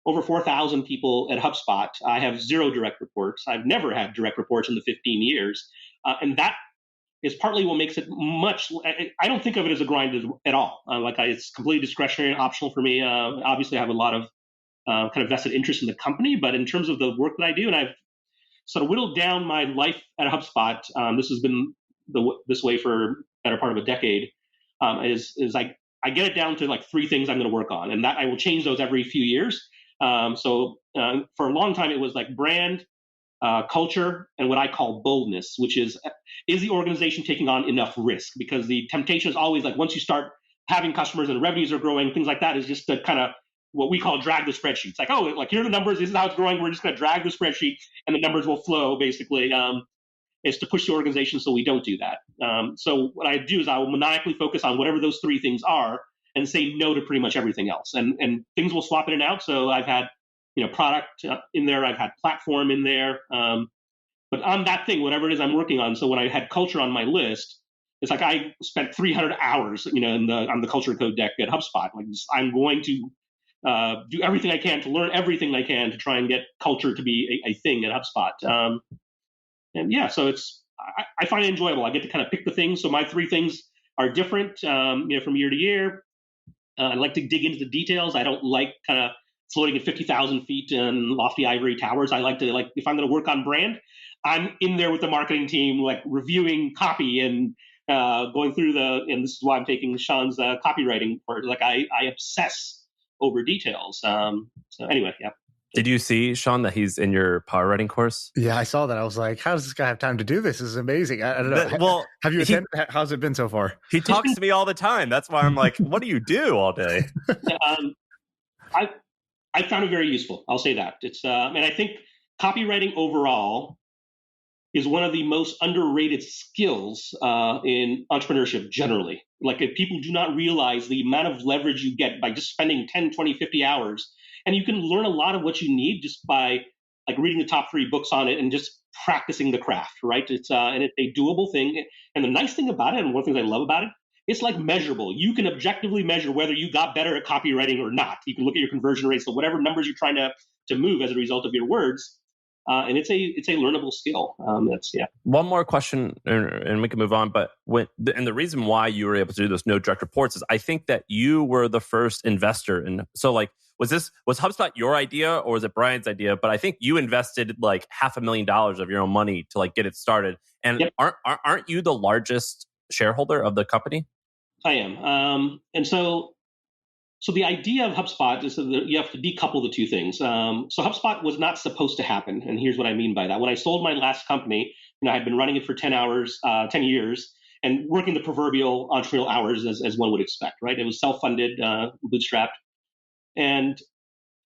over 4,000 people at HubSpot. I have 0 direct reports. I've never had direct reports in the 15 years. And that is partly what makes it much, I don't think of it as a grind at all. It's completely discretionary and optional for me. Obviously, I have a lot of kind of vested interest in the company, but in terms of the work that I do, and I've sort of whittled down my life at HubSpot. This has been this way for a better part of a decade. Is I get it down to like 3 things I'm going to work on, and that I will change those every few years. So for a long time, it was like brand, culture, and what I call boldness, which is the organization taking on enough risk? Because the temptation is always like, once you start having customers and revenues are growing, things like that, is just to kind of what we call drag the spreadsheet. It's like, oh, like here are the numbers. This is how it's growing. We're just going to drag the spreadsheet, and the numbers will flow. Basically, is to push the organization so we don't do that. So what I do is I will maniacally focus on whatever those 3 things are, and say no to pretty much everything else. And things will swap in and out. So I've had product in there. I've had platform in there. But on that thing, whatever it is I'm working on. So when I had culture on my list, it's like I spent 300 hours, on the culture code deck at HubSpot. Like I'm going to do everything I can to learn everything I can to try and get culture to be a thing at HubSpot. And yeah, so I find it enjoyable. I get to kind of pick the things. So my 3 things are different, from year to year. I like to dig into the details. I don't like kind of floating at 50,000 feet in lofty ivory towers. I like to, if I'm going to work on brand, I'm in there with the marketing team, like reviewing copy and going through and this is why I'm taking Sean's copywriting part. Like I obsess over details. So anyway, yeah. Did you see, Sean, that he's in your power writing course? Yeah, I saw that. I was like, how does this guy have time to do this? This is amazing. I don't know. Well, have you attended? How's it been so far? He talks to me all the time. That's why I'm like, what do you do all day? I found it very useful. I'll say that. It's and I think copywriting overall is one of the most underrated skills in entrepreneurship generally. Like if people do not realize the amount of leverage you get by just spending 10, 20, 50 hours. And you can learn a lot of what you need just by like reading the top 3 books on it and just practicing the craft, right? It's and it's a doable thing. And the nice thing about it, and one of the things I love about it, it's like measurable. You can objectively measure whether you got better at copywriting or not. You can look at your conversion rates, so whatever numbers you're trying to move as a result of your words. And it's a learnable skill. One more question, and we can move on. But the reason why you were able to do those no direct reports is I think that you were the first investor, and so like was HubSpot your idea or was it Brian's idea? But I think you invested like $500,000 of your own money to like get it started. And yep. Aren't you the largest shareholder of the company? I am, and so the idea of HubSpot is that you have to decouple the 2 things. So HubSpot was not supposed to happen. And here's what I mean by that. When I sold my last company, I had been running it for 10 years and working the proverbial entrepreneurial hours as one would expect, right? It was self-funded, bootstrapped. And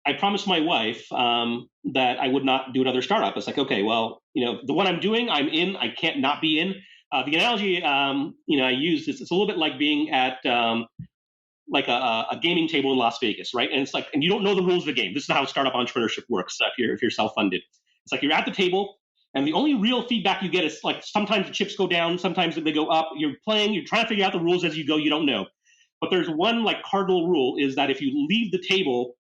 I promised my wife that I would not do another startup. It's like, okay, well, the one I'm doing, I'm in, I can't not be in. The analogy, I use is it's a little bit like being at like a gaming table in Las Vegas, right? And it's like, and you don't know the rules of the game. This is how startup entrepreneurship works if you're self-funded. It's like you're at the table, and the only real feedback you get is like sometimes the chips go down, sometimes they go up. You're playing, you're trying to figure out the rules as you go. You don't know. But there's one like cardinal rule is that if you leave the table,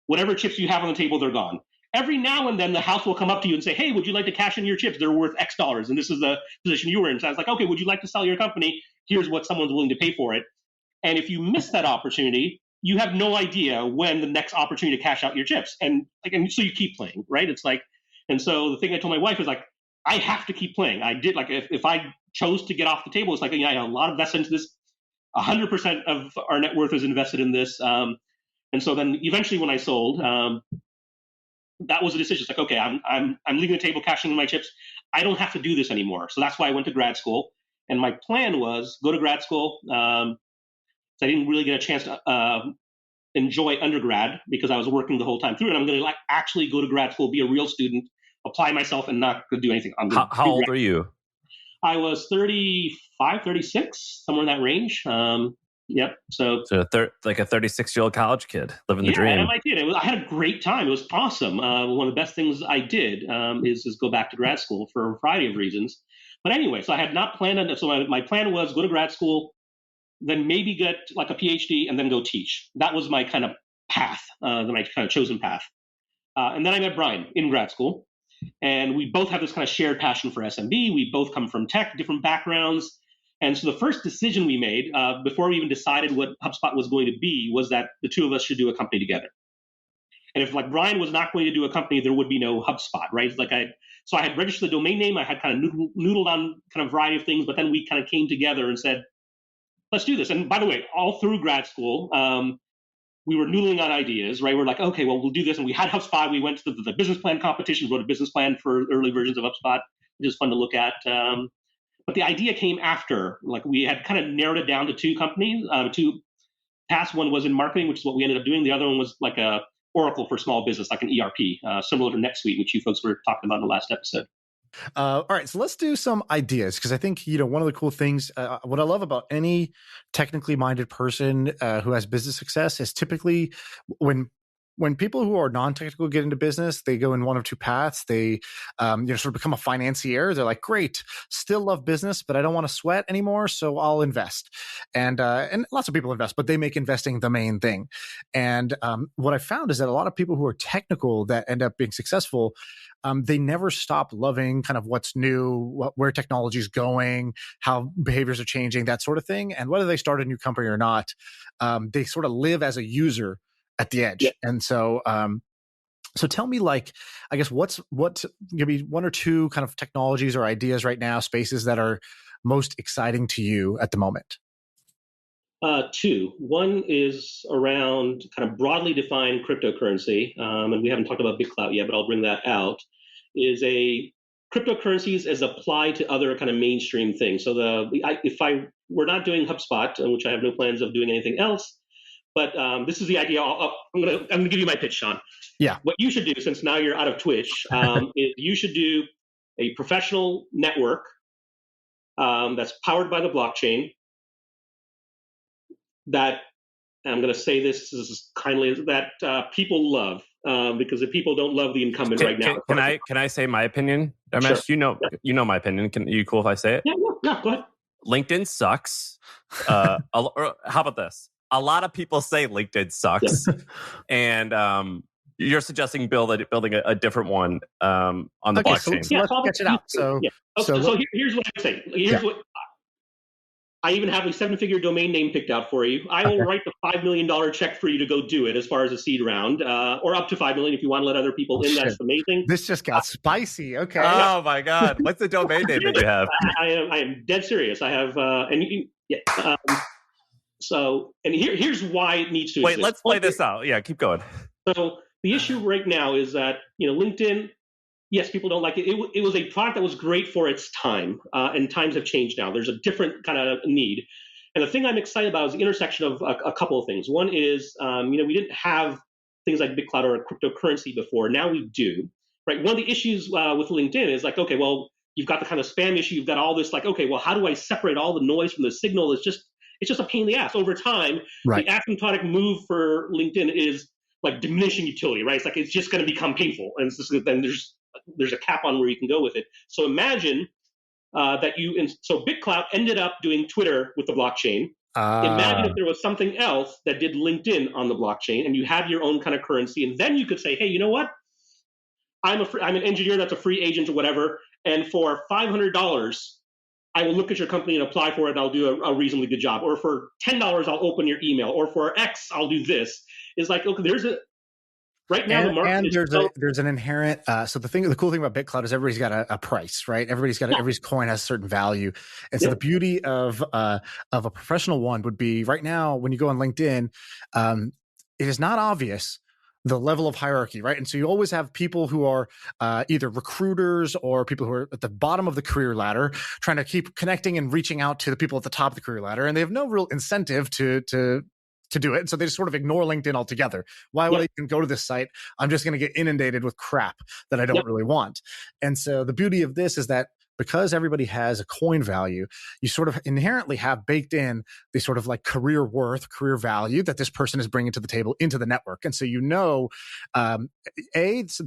whatever chips you have on the table, they're gone. Every now and then the house will come up to you and say, hey, would you like to cash in your chips? They're worth X dollars. And this is the position you were in. So I was like, okay, would you like to sell your company? Here's what someone's willing to pay for it. And if you miss that opportunity, you have no idea when the next opportunity to cash out your chips. And so you keep playing, right? It's like, and so the thing I told my wife is like, I have to keep playing. I did like, if I chose to get off the table, it's like, I have a lot of investment into this. 100% of our net worth is invested in this. And so then eventually when I sold, that was a decision. It's like, okay, I'm leaving the table, cashing in my chips. I don't have to do this anymore. So that's why I went to grad school. And my plan was go to grad school. So I didn't really get a chance to enjoy undergrad because I was working the whole time through, and I'm going to actually go to grad school, be a real student, apply myself, and not do anything. How old are you? I was 35, 36, somewhere in that range. Yep. So like a 36-year-old college kid living the dream. Yeah, I did. I had a great time. It was awesome. One of the best things I did is go back to grad school for a variety of reasons. But anyway, so I had not planned on it. So my plan was go to grad school, then maybe get like a PhD, and then go teach. That was my kind of path, my kind of chosen path. And then I met Brian in grad school. And we both have this kind of shared passion for SMB. We both come from tech, different backgrounds. And so the first decision we made before we even decided what HubSpot was going to be was that the two of us should do a company together. And if like Brian was not going to do a company, there would be no HubSpot, right? So I had registered the domain name. I had kind of noodled on kind of variety of things, but then we kind of came together and said, let's do this. And by the way, all through grad school, we were noodling on ideas, right? We're like, okay, well, we'll do this. And we had HubSpot. We went to the business plan competition, wrote a business plan for early versions of HubSpot, which is fun to look at. But the idea came after, like we had kind of narrowed it down to two companies. Two past one was in marketing, which is what we ended up doing. The other one was like a Oracle for small business, like an ERP, similar to NetSuite, which you folks were talking about in the last episode. All right, so let's do some ideas, because I think one of the cool things, what I love about any technically minded person who has business success is typically when people who are non-technical get into business, they go in one of two paths. They sort of become a financier. They're like, great, still love business, but I don't want to sweat anymore, so I'll invest. And lots of people invest, but they make investing the main thing. And what I found is that a lot of people who are technical that end up being successful, they never stop loving kind of what's new, where technology is going, how behaviors are changing, that sort of thing. And whether they start a new company or not, they sort of live as a user at the edge. Yeah. And so, so tell me, like, I guess what give me one or two kind of technologies or ideas right now, spaces that are most exciting to you at the moment. Two. One is around kind of broadly defined cryptocurrency, and we haven't talked about BitClout yet, but I'll bring that out. Is a cryptocurrencies as applied to other kind of mainstream things. So if we're not doing HubSpot, which I have no plans of doing anything else. But this is the idea. I'm gonna give you my pitch, Sean. Yeah. What you should do, since now you're out of Twitch, is you should do a professional network that's powered by the blockchain. That I'm going to say this as kindly as that people love, because if people don't love the incumbent right now. Can I say my opinion, Dharmesh? Sure. You know my opinion. You cool if I say it? Yeah. Go ahead. LinkedIn sucks. How about this? A lot of people say LinkedIn sucks, and you're suggesting building a different one on the blockchain. So let's sketch it out. So here's what I say. What I even have a 7-figure domain name picked out for you. I will write the $5 million check for you to go do it as far as a seed round, or up to $5 million if you want to let other people in. That's amazing. This just got spicy. Okay. Oh my God! What's the domain name that you have? I am dead serious. I have, So, and here's why it needs to Wait, exist. Let's play this out. Yeah, keep going. So the issue right now is that, LinkedIn, yes, people don't like it. It was a product that was great for its time, and times have changed now. There's a different kind of need. And the thing I'm excited about is the intersection of a couple of things. One is, we didn't have things like BitClout or a cryptocurrency before. Now we do, right? One of the issues with LinkedIn is like, okay, well, you've got the kind of spam issue. You've got all this like, okay, well, how do I separate all the noise from the signal? It's just a pain in the ass. Over time, right. The asymptotic move for LinkedIn is like diminishing utility, right? It's like it's just going to become painful, and then there's a cap on where you can go with it. So imagine so BitClout ended up doing Twitter with the blockchain. Imagine if there was something else that did LinkedIn on the blockchain, and you have your own kind of currency, and then you could say, hey, you know what? I'm an engineer that's a free agent or whatever, and for $500. I will look at your company and apply for it, and I'll do a reasonably good job. Or for $10, I'll open your email. Or for X, I'll do this. It's like, okay, right now the market there's an inherent. So the cool thing about BitClout is everybody's got a price, right? Everybody's got every coin has a certain value, and so the beauty of a professional one would be right now when you go on LinkedIn, it is not obvious the level of hierarchy, right? And so you always have people who are either recruiters or people who are at the bottom of the career ladder trying to keep connecting and reaching out to the people at the top of the career ladder. And they have no real incentive to to do it. And so they just sort of ignore LinkedIn altogether. Why would I even go to this site? I'm just going to get inundated with crap that I don't really want. And so the beauty of this is that because everybody has a coin value, you sort of inherently have baked in the sort of like career worth, career value that this person is bringing to the table into the network. And so,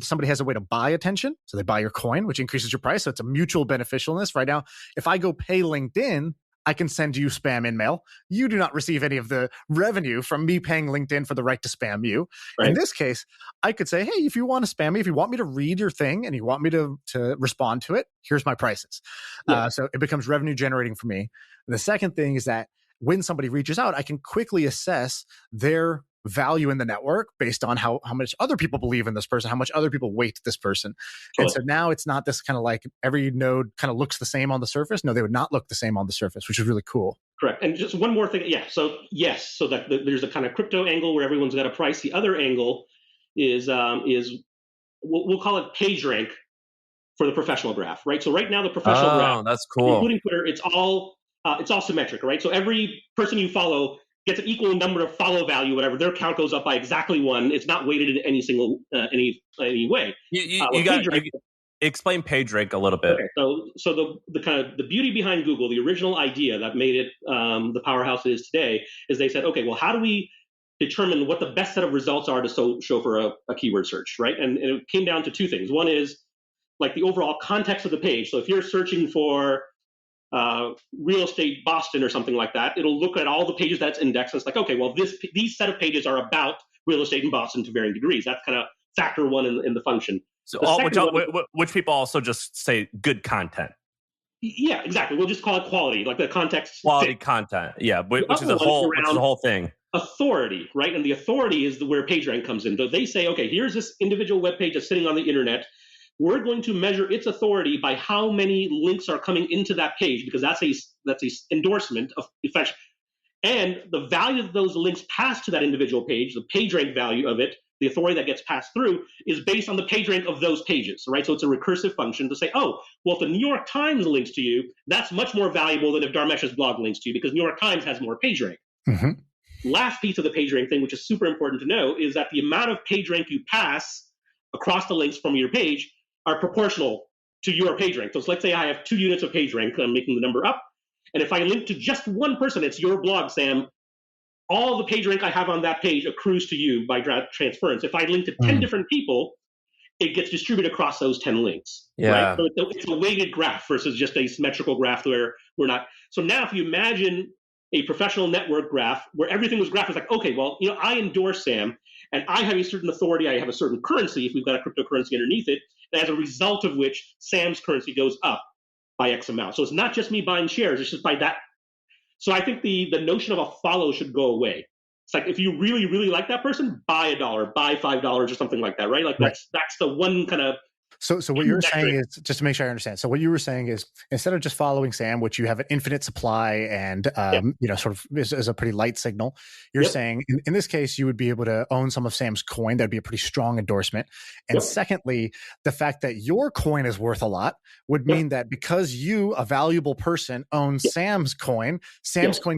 somebody has a way to buy attention. So they buy your coin, which increases your price. So it's a mutual beneficialness. Right now, if I go pay LinkedIn, I can send you spam in mail. You do not receive any of the revenue from me paying LinkedIn for the right to spam you. Right. In this case, I could say, hey, if you want to spam me, if you want me to read your thing and you want me to respond to it, here's my prices. So it becomes revenue generating for me. And the second thing is that when somebody reaches out, I can quickly assess their value in the network based on how much other people believe in this person, how much other people weight this person. Totally. And so now it's not this kind of like every node kind of looks the same on the surface. No, they would not look the same on the surface, which is really cool. Correct. And just one more thing. Yeah. So yes. So that there's a kind of crypto angle where everyone's got a price. The other angle is we'll call it page rank for the professional graph, right? So right now the professional graph, that's cool, including Twitter, it's all symmetric, right? So every person you follow gets an equal number of follow value, whatever. Their count goes up by exactly one. It's not weighted in any single any way. You got explain PageRank a little bit. Okay, so the kind of the beauty behind Google, the original idea that made it the powerhouse it is today, is they said, okay, well, how do we determine what the best set of results are to show for a keyword search, right? And it came down to two things. One is like the overall context of the page. So if you're searching for real estate Boston or something like that, it'll look at all the pages that's indexed. And it's like, okay, well, these set of pages are about real estate in Boston to varying degrees. That's kind of factor one in the function. So which people also just say good content. Yeah, exactly. We'll just call it quality, like the context. Quality content, yeah, which is the whole thing. Authority, right? And the authority is where PageRank comes in. So they say, okay, here's this individual web page that's sitting on the internet. We're going to measure its authority by how many links are coming into that page, because that's a endorsement of effect. And the value that those links pass to that individual page, the PageRank value of it, the authority that gets passed through, is based on the PageRank of those pages, right? So it's a recursive function to say, oh, well, if the New York Times links to you, that's much more valuable than if Dharmesh's blog links to you, because New York Times has more PageRank. Mm-hmm. Last piece of the PageRank thing, which is super important to know, is that the amount of PageRank you pass across the links from your page are proportional to your PageRank. So let's say I have 2 units of PageRank, I'm making the number up, and if I link to just one person, it's your blog, Sam, all the PageRank I have on that page accrues to you by transference. If I link to 10 different people, it gets distributed across those 10 links. Yeah. Right? So it's a weighted graph versus just a symmetrical graph where we're not. So now if you imagine a professional network graph where everything was graphed, it's like, okay, well, I endorse Sam, and I have a certain authority, I have a certain currency, if we've got a cryptocurrency underneath it, and as a result of which Sam's currency goes up by X amount. So it's not just me buying shares, it's just by that. So I think the notion of a follow should go away. It's like, if you really, really like that person, buy $1, buy $5 or something like that, right? Like that's the one kind of. So what you're saying is, just to make sure I understand. So what you were saying is, instead of just following Sam, which you have an infinite supply and, sort of is a pretty light signal, you're saying in this case, you would be able to own some of Sam's coin. That'd be a pretty strong endorsement. And secondly, the fact that your coin is worth a lot would mean that because you, a valuable person, own Sam's coin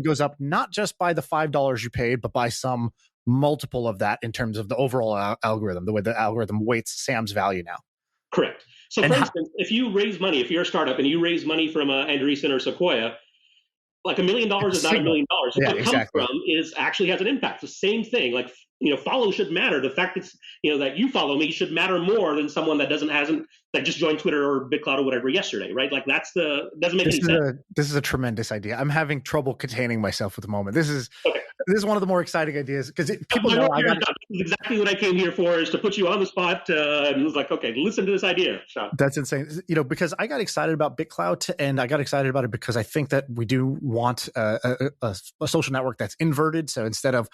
goes up not just by the $5 you paid, but by some multiple of that in terms of the overall algorithm, the way the algorithm weights Sam's value now. Correct. So, for instance, if you raise money, if you're a startup and you raise money from Andreessen or Sequoia, like $1 million is not $1 million. What it comes from actually has an impact. The same thing. Like, follow should matter. The fact that you follow me should matter more than someone that that just joined Twitter or BitClout or whatever yesterday, right? Like doesn't make any sense. This is a tremendous idea. I'm having trouble containing myself at the moment. This is one of the more exciting ideas because people know this is exactly what I came here for, is to put you on the spot. And it was like, okay, listen to this idea, Shah. That's insane. Because I got excited about BitClout, and I got excited about it because I think that we do want a social network that's inverted. So instead of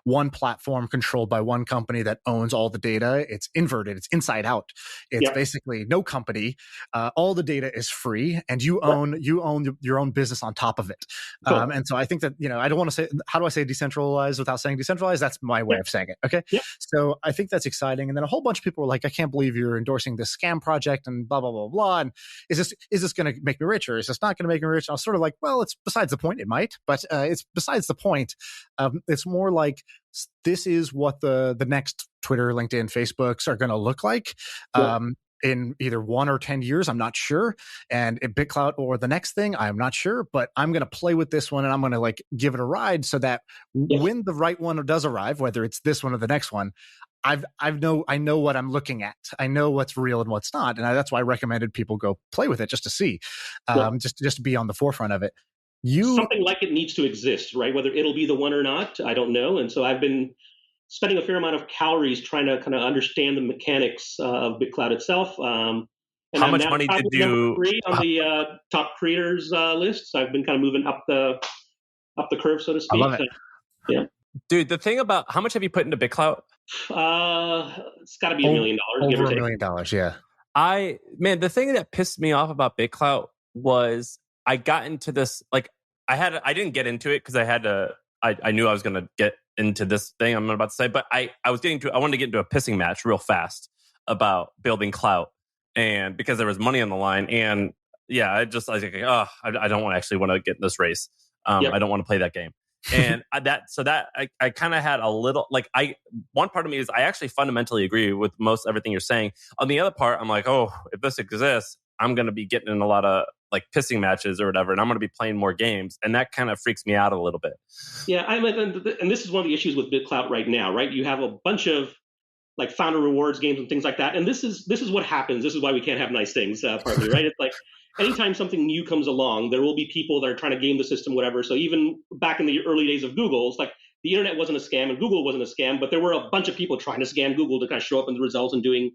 one platform controlled by one company that owns all the data. It's inverted. It's inside out. It's basically no company. All the data is free, and you own your own business on top of it. Cool. And so I think that, I don't want to say, how do I say decentralized without saying decentralized? That's my way of saying it. Okay. Yep. So I think that's exciting. And then a whole bunch of people were like, I can't believe you're endorsing this scam project and blah, blah, blah, blah. And is this going to make me rich, or is this not going to make me rich? And I was sort of like, well, it's besides the point. It might, but it's besides the point. It's more like, this is what the next Twitter, LinkedIn, Facebooks are going to look like. In either 1 or 10 years, I'm not sure. And at BitClout or the next thing, I'm not sure, but I'm going to play with this one, and I'm going to like give it a ride so that when the right one does arrive, whether it's this one or the next one, I know what I'm looking at. I know what's real and what's not. And that's why I recommended people go play with it just to see, just to be on the forefront of it. Something like it needs to exist, right? Whether it'll be the one or not, I don't know. And so I've been spending a fair amount of calories trying to kind of understand the mechanics of BitClout itself. And how much money did you on the top creators list? So I've been kind of moving up the curve, so to speak. I love it. Yeah, dude. The thing about how much have you put into BitClout? It's got to be $1 million. Over $1 million, yeah. The thing that pissed me off about BitClout was I got into this, like I didn't get into it because I knew I was going to get into this thing I'm about to say, but I wanted to get into a pissing match real fast about building clout, and because there was money on the line, and I was like, I don't want to get in this race. I don't want to play that game. And I kind of had a little, one part of me is I actually fundamentally agree with most everything you're saying. On the other part, I'm like, if this exists, I'm going to be getting in a lot of like pissing matches or whatever, and I'm going to be playing more games, and that kind of freaks me out a little bit. Yeah, and this is one of the issues with BitClout right now, right? You have a bunch of like founder rewards games and things like that, and this is what happens. This is why we can't have nice things, partly, right? It's like anytime something new comes along, there will be people that are trying to game the system, whatever. So even back in the early days of Google, it's like the internet wasn't a scam and Google wasn't a scam, but there were a bunch of people trying to scam Google to kind of show up in the results and doing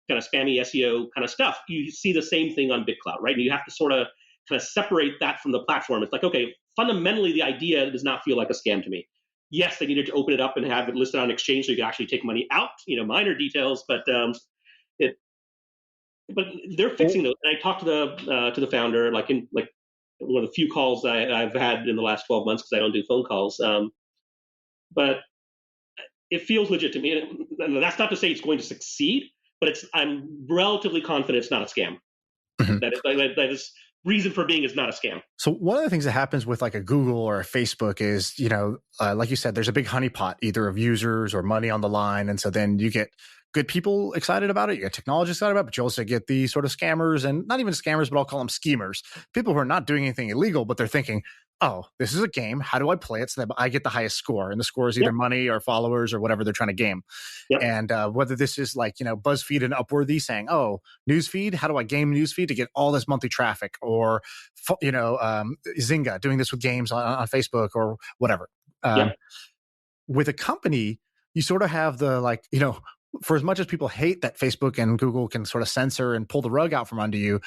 kind of spammy SEO kind of stuff. You see the same thing on BitClout, right? And you have to sort of kind of separate that from the platform. It's like, okay, fundamentally, the idea does not feel like a scam to me. Yes, they needed to open it up and have it listed on exchange so you could actually take money out, minor details, but they're fixing those. And I talked to the founder, like one of the few calls I've had in the last 12 months because I don't do phone calls. But it feels legit to me. And that's not to say it's going to succeed, but I'm relatively confident it's not a scam. Mm-hmm. That is reason for being is not a scam. So one of the things that happens with like a Google or a Facebook is, like you said, there's a big honeypot either of users or money on the line. And so then you get good people excited about it. You get technology excited about it, but you also get the sort of scammers, and not even scammers, but I'll call them schemers. People who are not doing anything illegal, but they're thinking, oh, this is a game. How do I play it so that I get the highest score? And the score is either money or followers or whatever they're trying to game. Yep. And whether this is like, BuzzFeed and Upworthy saying, oh, newsfeed, how do I game newsfeed to get all this monthly traffic? Or, Zynga doing this with games on Facebook or whatever. With a company, you sort of have the for as much as people hate that Facebook and Google can sort of censor and pull the rug out from under you,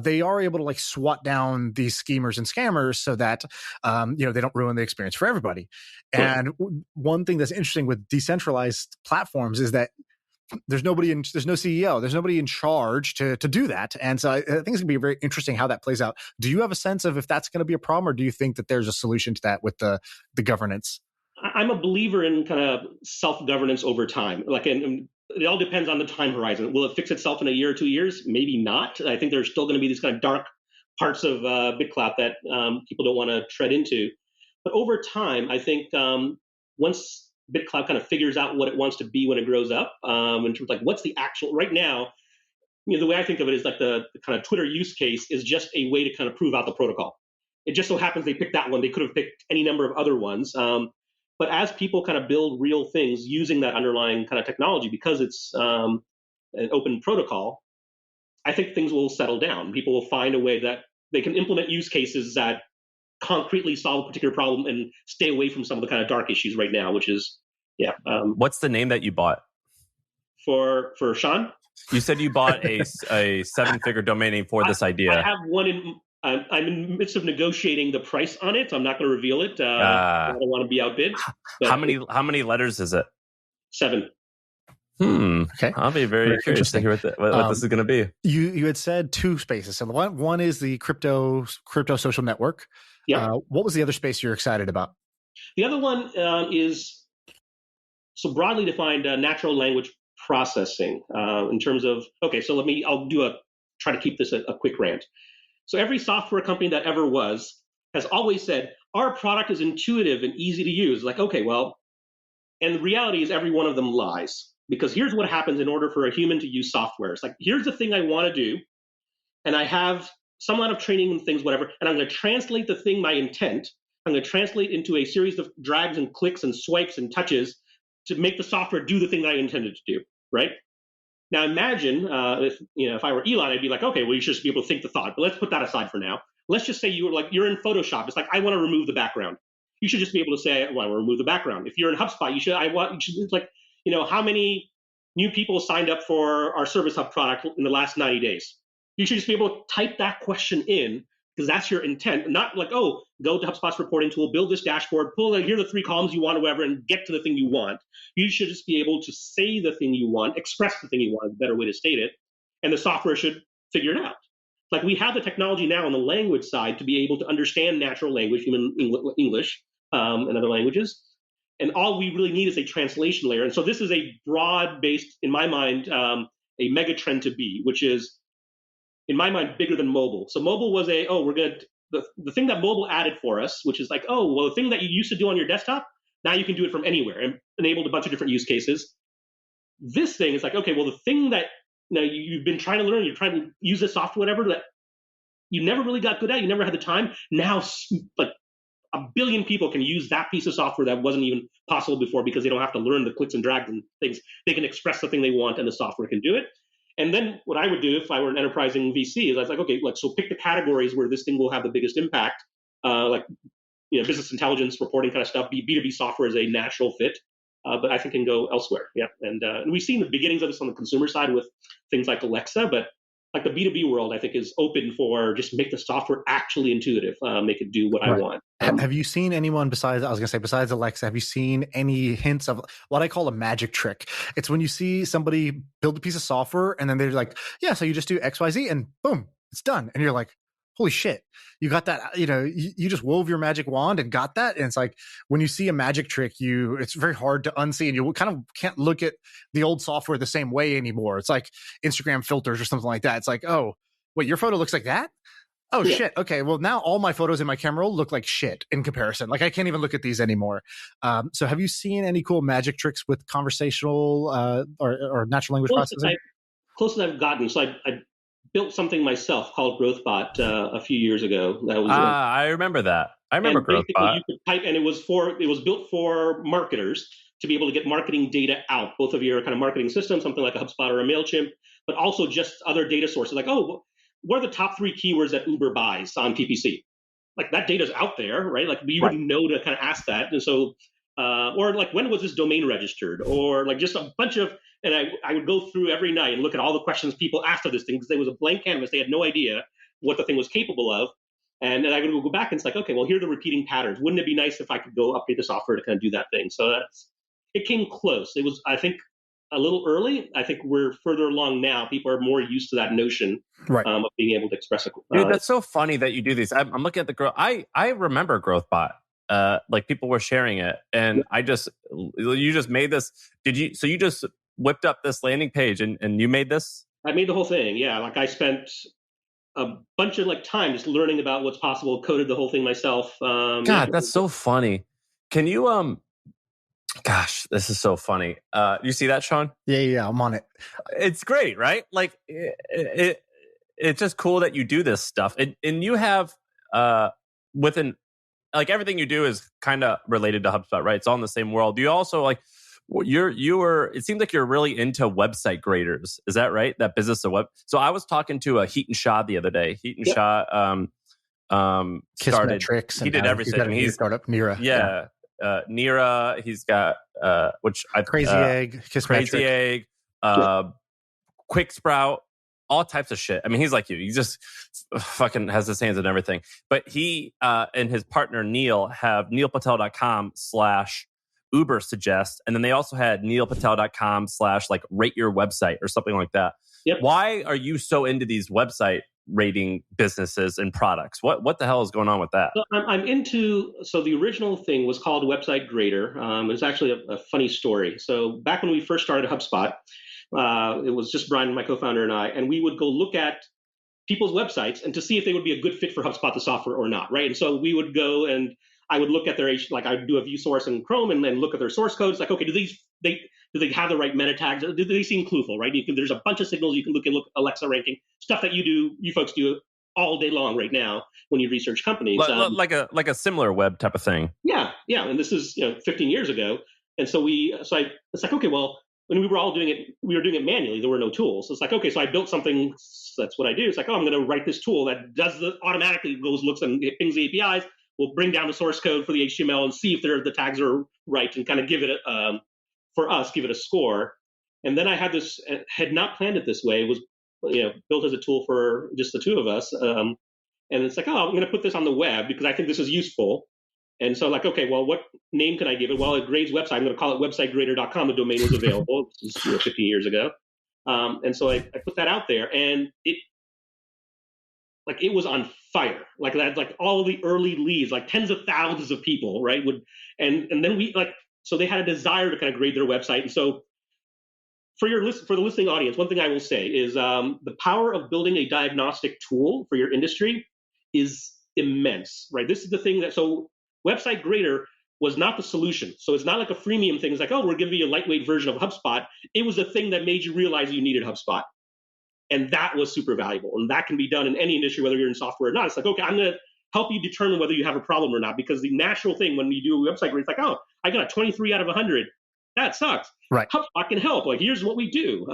they are able to swat down these schemers and scammers so that, they don't ruin the experience for everybody. Sure. And one thing that's interesting with decentralized platforms is that there's no CEO, there's nobody in charge to do that. And so I think it's gonna be very interesting how that plays out. Do you have a sense of if that's going to be a problem, or do you think that there's a solution to that with the governance? I'm a believer in kind of self-governance over time. And it all depends on the time horizon. Will it fix itself in a year or 2 years? Maybe not. I think there's still going to be these kind of dark parts of BitClout that people don't want to tread into. But over time, I think once BitClout kind of figures out what it wants to be when it grows up, in terms of what's the actual right now, the way I think of it is like the kind of Twitter use case is just a way to kind of prove out the protocol. It just so happens they picked that one. They could have picked any number of other ones. But as people kind of build real things using that underlying kind of technology, because it's an open protocol, I think things will settle down. People will find a way that they can implement use cases that concretely solve a particular problem and stay away from some of the kind of dark issues right now, which is, what's the name that you bought? For Sean? You said you bought a 7-figure domain name for this idea. I have one I'm in the midst of negotiating the price on it. I'm not going to reveal it. I don't want to be outbid. How many letters is it? 7. Okay. I'll be very curious to hear what this is going to be. You had said 2 spaces. So one is the crypto social network. Yeah. What was the other space you're excited about? The other one is, so broadly defined, natural language processing in terms of, okay, so I'll try to keep this a quick rant. So every software company that ever was has always said, our product is intuitive and easy to use. Like, okay, well, and the reality is every one of them lies. Because here's what happens in order for a human to use software. It's like, here's the thing I want to do, and I have some amount of training and things, whatever, and I'm going to translate the thing, my intent, I'm going to translate into a series of drags and clicks and swipes and touches to make the software do the thing that I intended to do, right? Now imagine if I were Elon, I'd be like, okay, well, you should just be able to think the thought, but let's put that aside for now. Let's just say you're in Photoshop. It's like, I want to remove the background. You should just be able to say, well, I want to remove the background. If you're in HubSpot, it's like, how many new people signed up for our Service Hub product in the last 90 days? You should just be able to type that question in, because that's your intent. Not like, oh, go to HubSpot's reporting tool, build this dashboard, here are the 3 columns you want, or whatever, and get to the thing you want. You should just be able to say the thing you want, express the thing you want, is a better way to state it, and the software should figure it out. Like, we have the technology now on the language side to be able to understand natural language, human English, and other languages. And all we really need is a translation layer. And so this is a broad-based, in my mind, a mega trend to be, which is, in my mind, bigger than mobile. So mobile was the thing that mobile added for us, which is like, oh, well, the thing that you used to do on your desktop, now you can do it from anywhere, and enabled a bunch of different use cases. This thing is like, okay, well, the thing that you've been trying to learn, you're trying to use this software, whatever, that you never really got good at, you never had the time. Now, like, 1 billion people can use that piece of software that wasn't even possible before, because they don't have to learn the clicks and drags and things. They can express the thing they want, and the software can do it. And then what I would do if I were an enterprising VC is I was like, okay, so pick the categories where this thing will have the biggest impact, business intelligence, reporting kind of stuff. B2B software is a natural fit, but I think can go elsewhere. Yeah, and we've seen the beginnings of this on the consumer side with things like Alexa, but like the B2B world, I think, is open for just make the software actually intuitive, make it do what I want. Have you seen anyone besides Alexa, have you seen any hints of what I call a magic trick? It's when you see somebody build a piece of software and then they're like, yeah, so you just do XYZ and boom, it's done. And you're like, holy shit, you got that, you just wove your magic wand and got that. And it's like, when you see a magic trick, it's very hard to unsee, and you kind of can't look at the old software the same way anymore. It's like Instagram filters or something like that. It's like, oh, wait, your photo looks like that? Oh, yeah. Shit. Okay. Well, now all my photos in my camera roll look like shit in comparison. Like, I can't even look at these anymore. So have you seen any cool magic tricks with conversational or natural language processing? Closest I've gotten. So I built something myself called GrowthBot a few years ago. That was I remember that. I remember GrowthBot. You could type, and it was built for marketers to be able to get marketing data out, both of your kind of marketing systems, something like a HubSpot or a MailChimp, but also just other data sources like, oh, what are the top 3 keywords that Uber buys on PPC? Like, that data's out there, right? Like, you wouldn't know to kind of ask that. And so, or like, when was this domain registered? Or like just a bunch of, and I would go through every night and look at all the questions people asked of this thing, because there was a blank canvas. They had no idea what the thing was capable of. And then I would go back and it's like, okay, well, here are the repeating patterns. Wouldn't it be nice if I could go update the software to kind of do that thing? So it came close. It was, I think, a little early. I think we're further along now. People are more used to that notion of being able to express it. Dude, that's so funny that you do these. I'm looking at the growth. I remember GrowthBot. Like, people were sharing it, and you just made this. So you just whipped up this landing page and you made this? I made the whole thing. Yeah. Like, I spent a bunch of time just learning about what's possible, coded the whole thing myself. God, that's so funny. Can you, gosh, this is so funny. You see that, Sean? Yeah, I'm on it. It's great, right? Like, it's just cool that you do this stuff. And you have, like, everything you do is kind of related to HubSpot, right? It's all in the same world. You also, like, it seems like you're really into website graders. Is that right? That business of web. So I was talking to Shah the other day. Shah started Metrics. He did everything. He's startup Nira. Yeah. Nira. He's got Crazy Egg, Crazy Egg, Quick Sprout. all types of shit. I mean, he's like you. He just fucking has his hands in everything. But he and his partner Neil have neilpatel.com/Uber suggest. And then they also had neilpatel.com/ rate your website or something like that. Yep. Why are you so into these website rating businesses and products? What the hell is going on with that? So I'm into, so the original thing was called Website Grader. It's actually a funny story. So back when we first started HubSpot, it was just Brian, my co-founder, and I, and we would go look at people's websites and to see if they would be a good fit for HubSpot, the software, or not, right? And so we would go and I would look at their, like I would do a view source in Chrome and then look at their source codes. Like, okay, do they have the right meta tags? Do they seem clueful, right? There's a bunch of signals you can look Alexa ranking, stuff that you folks do all day long right now when you research companies. Like a similar web type of thing. Yeah. And this is 15 years ago. And so it's like, okay, well, when we were all doing it, we were doing it manually. There were no tools. So it's like, okay, so I built something. That's what I do. It's like, oh, I'm going to write this tool that automatically looks and it pings the APIs. We'll bring down the source code for the HTML and see if the tags are right and kind of give it give it a score. And then I had not planned it this way. It was built as a tool for just the two of us. And it's like, oh, I'm going to put this on the web because I think this is useful. And so like, okay, well, what name can I give it? Well, it grades website. I'm going to call it websitegrader.com. The domain was available. This is 15 years ago. And so I put that out there and it was on fire. Like that, like all the early leads, like tens of thousands of people, right? And then so they had a desire to kind of grade their website. And so for the listening audience, one thing I will say is the power of building a diagnostic tool for your industry is immense, right? This is the thing so Website Grader was not the solution. So it's not like a freemium thing. It's like, oh, we're giving you a lightweight version of HubSpot. It was the thing that made you realize you needed HubSpot. And that was super valuable. And that can be done in any industry, whether you're in software or not. It's like, okay, I'm going to help you determine whether you have a problem or not. Because the natural thing when you do a website, it's like, oh, I got a 23 out of 100. That sucks. Right. HubSpot can help. Like, here's what we do.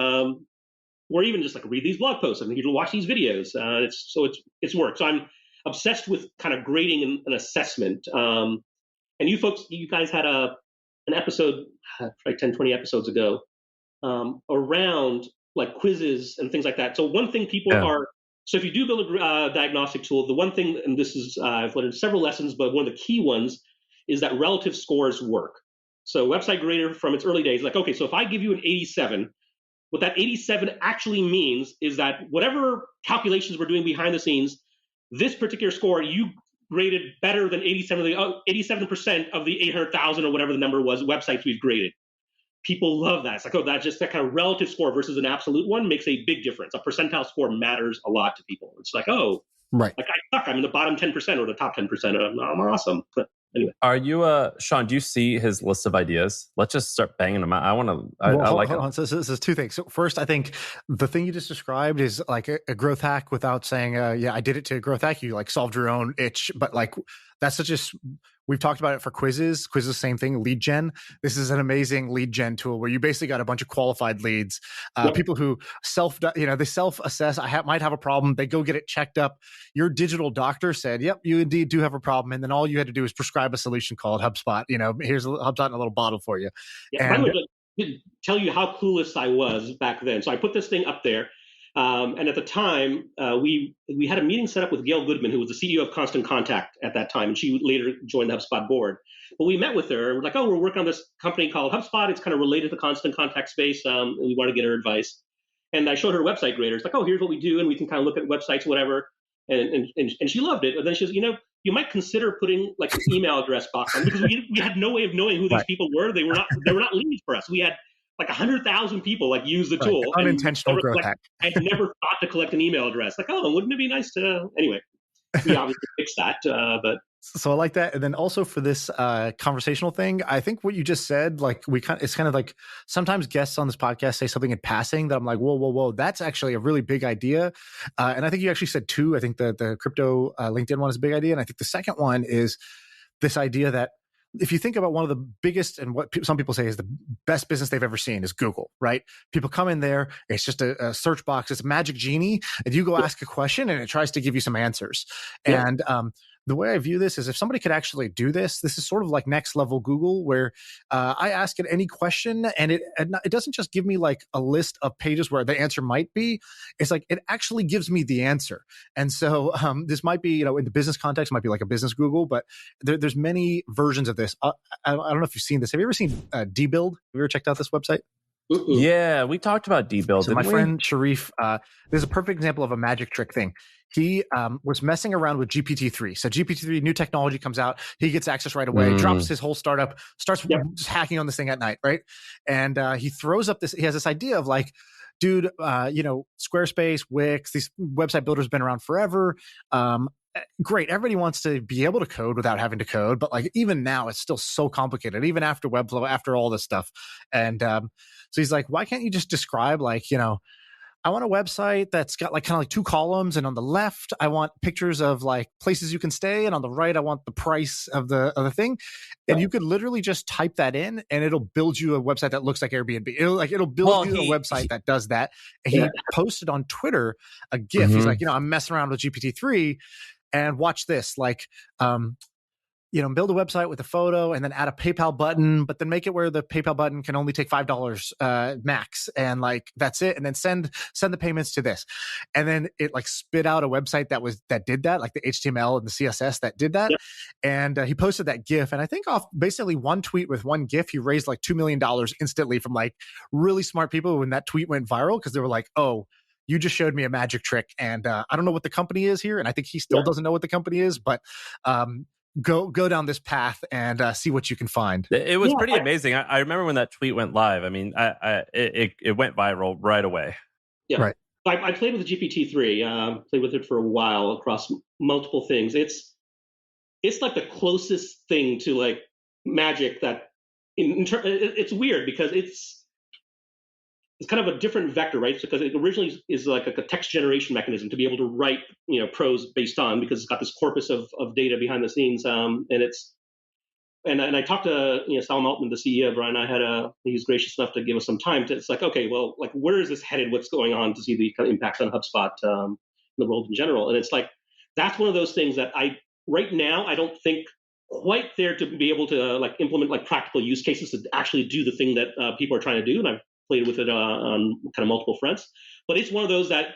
Or even just like read these blog posts and you can watch these videos. It's work. So I'm obsessed with kind of grading and assessment. And you guys had an episode, like 10, 20 episodes ago, around like quizzes and things like that. So one thing so if you do build a diagnostic tool, the one thing, and this is, I've learned several lessons, but one of the key ones is that relative scores work. So Website Grader from its early days, like, okay, so if I give you an 87, what that 87 actually means is that whatever calculations we're doing behind the scenes, this particular score, you graded better than 87% of the 800,000 or whatever the number was websites we've graded. People love that. It's like, oh, that's just that kind of relative score versus an absolute one makes a big difference. A percentile score matters a lot to people. It's like, oh, right. Like I suck. I'm in the bottom 10% or the top 10%. I'm awesome. But anyway. Are you, Sean, do you see his list of ideas? Let's just start banging them out. I like it. So this is two things. So first, I think the thing you just described is like a growth hack without saying, yeah, I did it to growth hack. You like solved your own itch, but like that's we've talked about it for quizzes. Quizzes, same thing. Lead gen. This is an amazing lead gen tool where you basically got a bunch of qualified leads, people who they self-assess. I might have a problem. They go get it checked up. Your digital doctor said, "Yep, you indeed do have a problem," and then all you had to do is prescribe a solution called HubSpot. Here's HubSpot in a little bottle for you. Yeah, I would tell you how clueless I was back then. So I put this thing up there. And at the time, we had a meeting set up with Gail Goodman, who was the CEO of Constant Contact at that time, and she later joined the HubSpot board. But we met with her, and we're like, oh, we're working on this company called HubSpot. It's kind of related to the Constant Contact space, and we want to get her advice. And I showed her Website Grader. It's like, oh, here's what we do, and we can kind of look at websites, whatever. And she loved it. And then she was, you might consider putting like an email address box on, because we had no way of knowing who these people were. They were not leads for us. We had like 100,000 people like use the tool. Unintentional growth hack. I never thought to collect an email address. Like, oh, wouldn't it be nice to? Anyway, we obviously fixed that. But so I like that. And then also for this conversational thing, I think what you just said, like it's kind of like sometimes guests on this podcast say something in passing that I'm like, whoa, that's actually a really big idea. And I think you actually said two. I think the crypto LinkedIn one is a big idea, and I think the second one is this idea that if you think about one of the biggest and what some people say is the best business they've ever seen is Google, right? People come in there, it's just a search box, it's a magic genie, and you go ask a question and it tries to give you some answers. Yeah. And the way I view this is if somebody could actually do this, this is sort of like next level Google, where I ask it any question and it doesn't just give me like a list of pages where the answer might be. It's like it actually gives me the answer. And so this might be, in the business context, might be like a business Google, but there's many versions of this. I don't know if you've seen this. Have you ever seen dBuild? Have you ever checked out this website? Yeah, we talked about dBuild. So my friend Sharif, this is a perfect example of a magic trick thing. He was messing around with GPT-3. So GPT-3, new technology comes out. He gets access right away, drops his whole startup, starts just hacking on this thing at night, right? And he throws up this, he has this idea of like, dude, Squarespace, Wix, these website builders have been around forever. Great. Everybody wants to be able to code without having to code. But like even now, it's still so complicated, even after Webflow, after all this stuff. And so he's like, why can't you just describe like, I want a website that's got like kind of like two columns, and on the left I want pictures of like places you can stay, and on the right I want the price of the thing. And you could literally just type that in, and it'll build you a website that looks like Airbnb. It'll build you a website that does that. And he posted on Twitter a GIF. He's like, I'm messing around with GPT-3, and watch this, like. Build a website with a photo and then add a PayPal button, but then make it where the PayPal button can only take $5 max. And like, that's it. And then send the payments to this. And then it like spit out a website that did that, like the HTML and the CSS that did that. Yep. And he posted that GIF. And I think off basically one tweet with one GIF, he raised like $2 million instantly from like really smart people when that tweet went viral. Cause they were like, oh, you just showed me a magic trick. And I don't know what the company is here. And I think he still doesn't know what the company is, but, go down this path and see what you can find. It was pretty amazing. I remember when that tweet went live. I mean, it went viral right away. Yeah, right. I played with the GPT-3. Played with it for a while across multiple things. It's like the closest thing to like magic that it's weird because it's kind of a different vector, right? Because it originally is like a text generation mechanism to be able to write, prose based on, because it's got this corpus of data behind the scenes. And I talked to, Salim Altman, the CEO of Brian. He's gracious enough to give us some time to, it's like, okay, well, like, where is this headed? What's going on, to see the kind of impacts on HubSpot, in the world in general. And it's like, that's one of those things that right now, I don't think quite there to be able to like implement like practical use cases to actually do the thing that people are trying to do. And I've played with it on kind of multiple fronts, but it's one of those that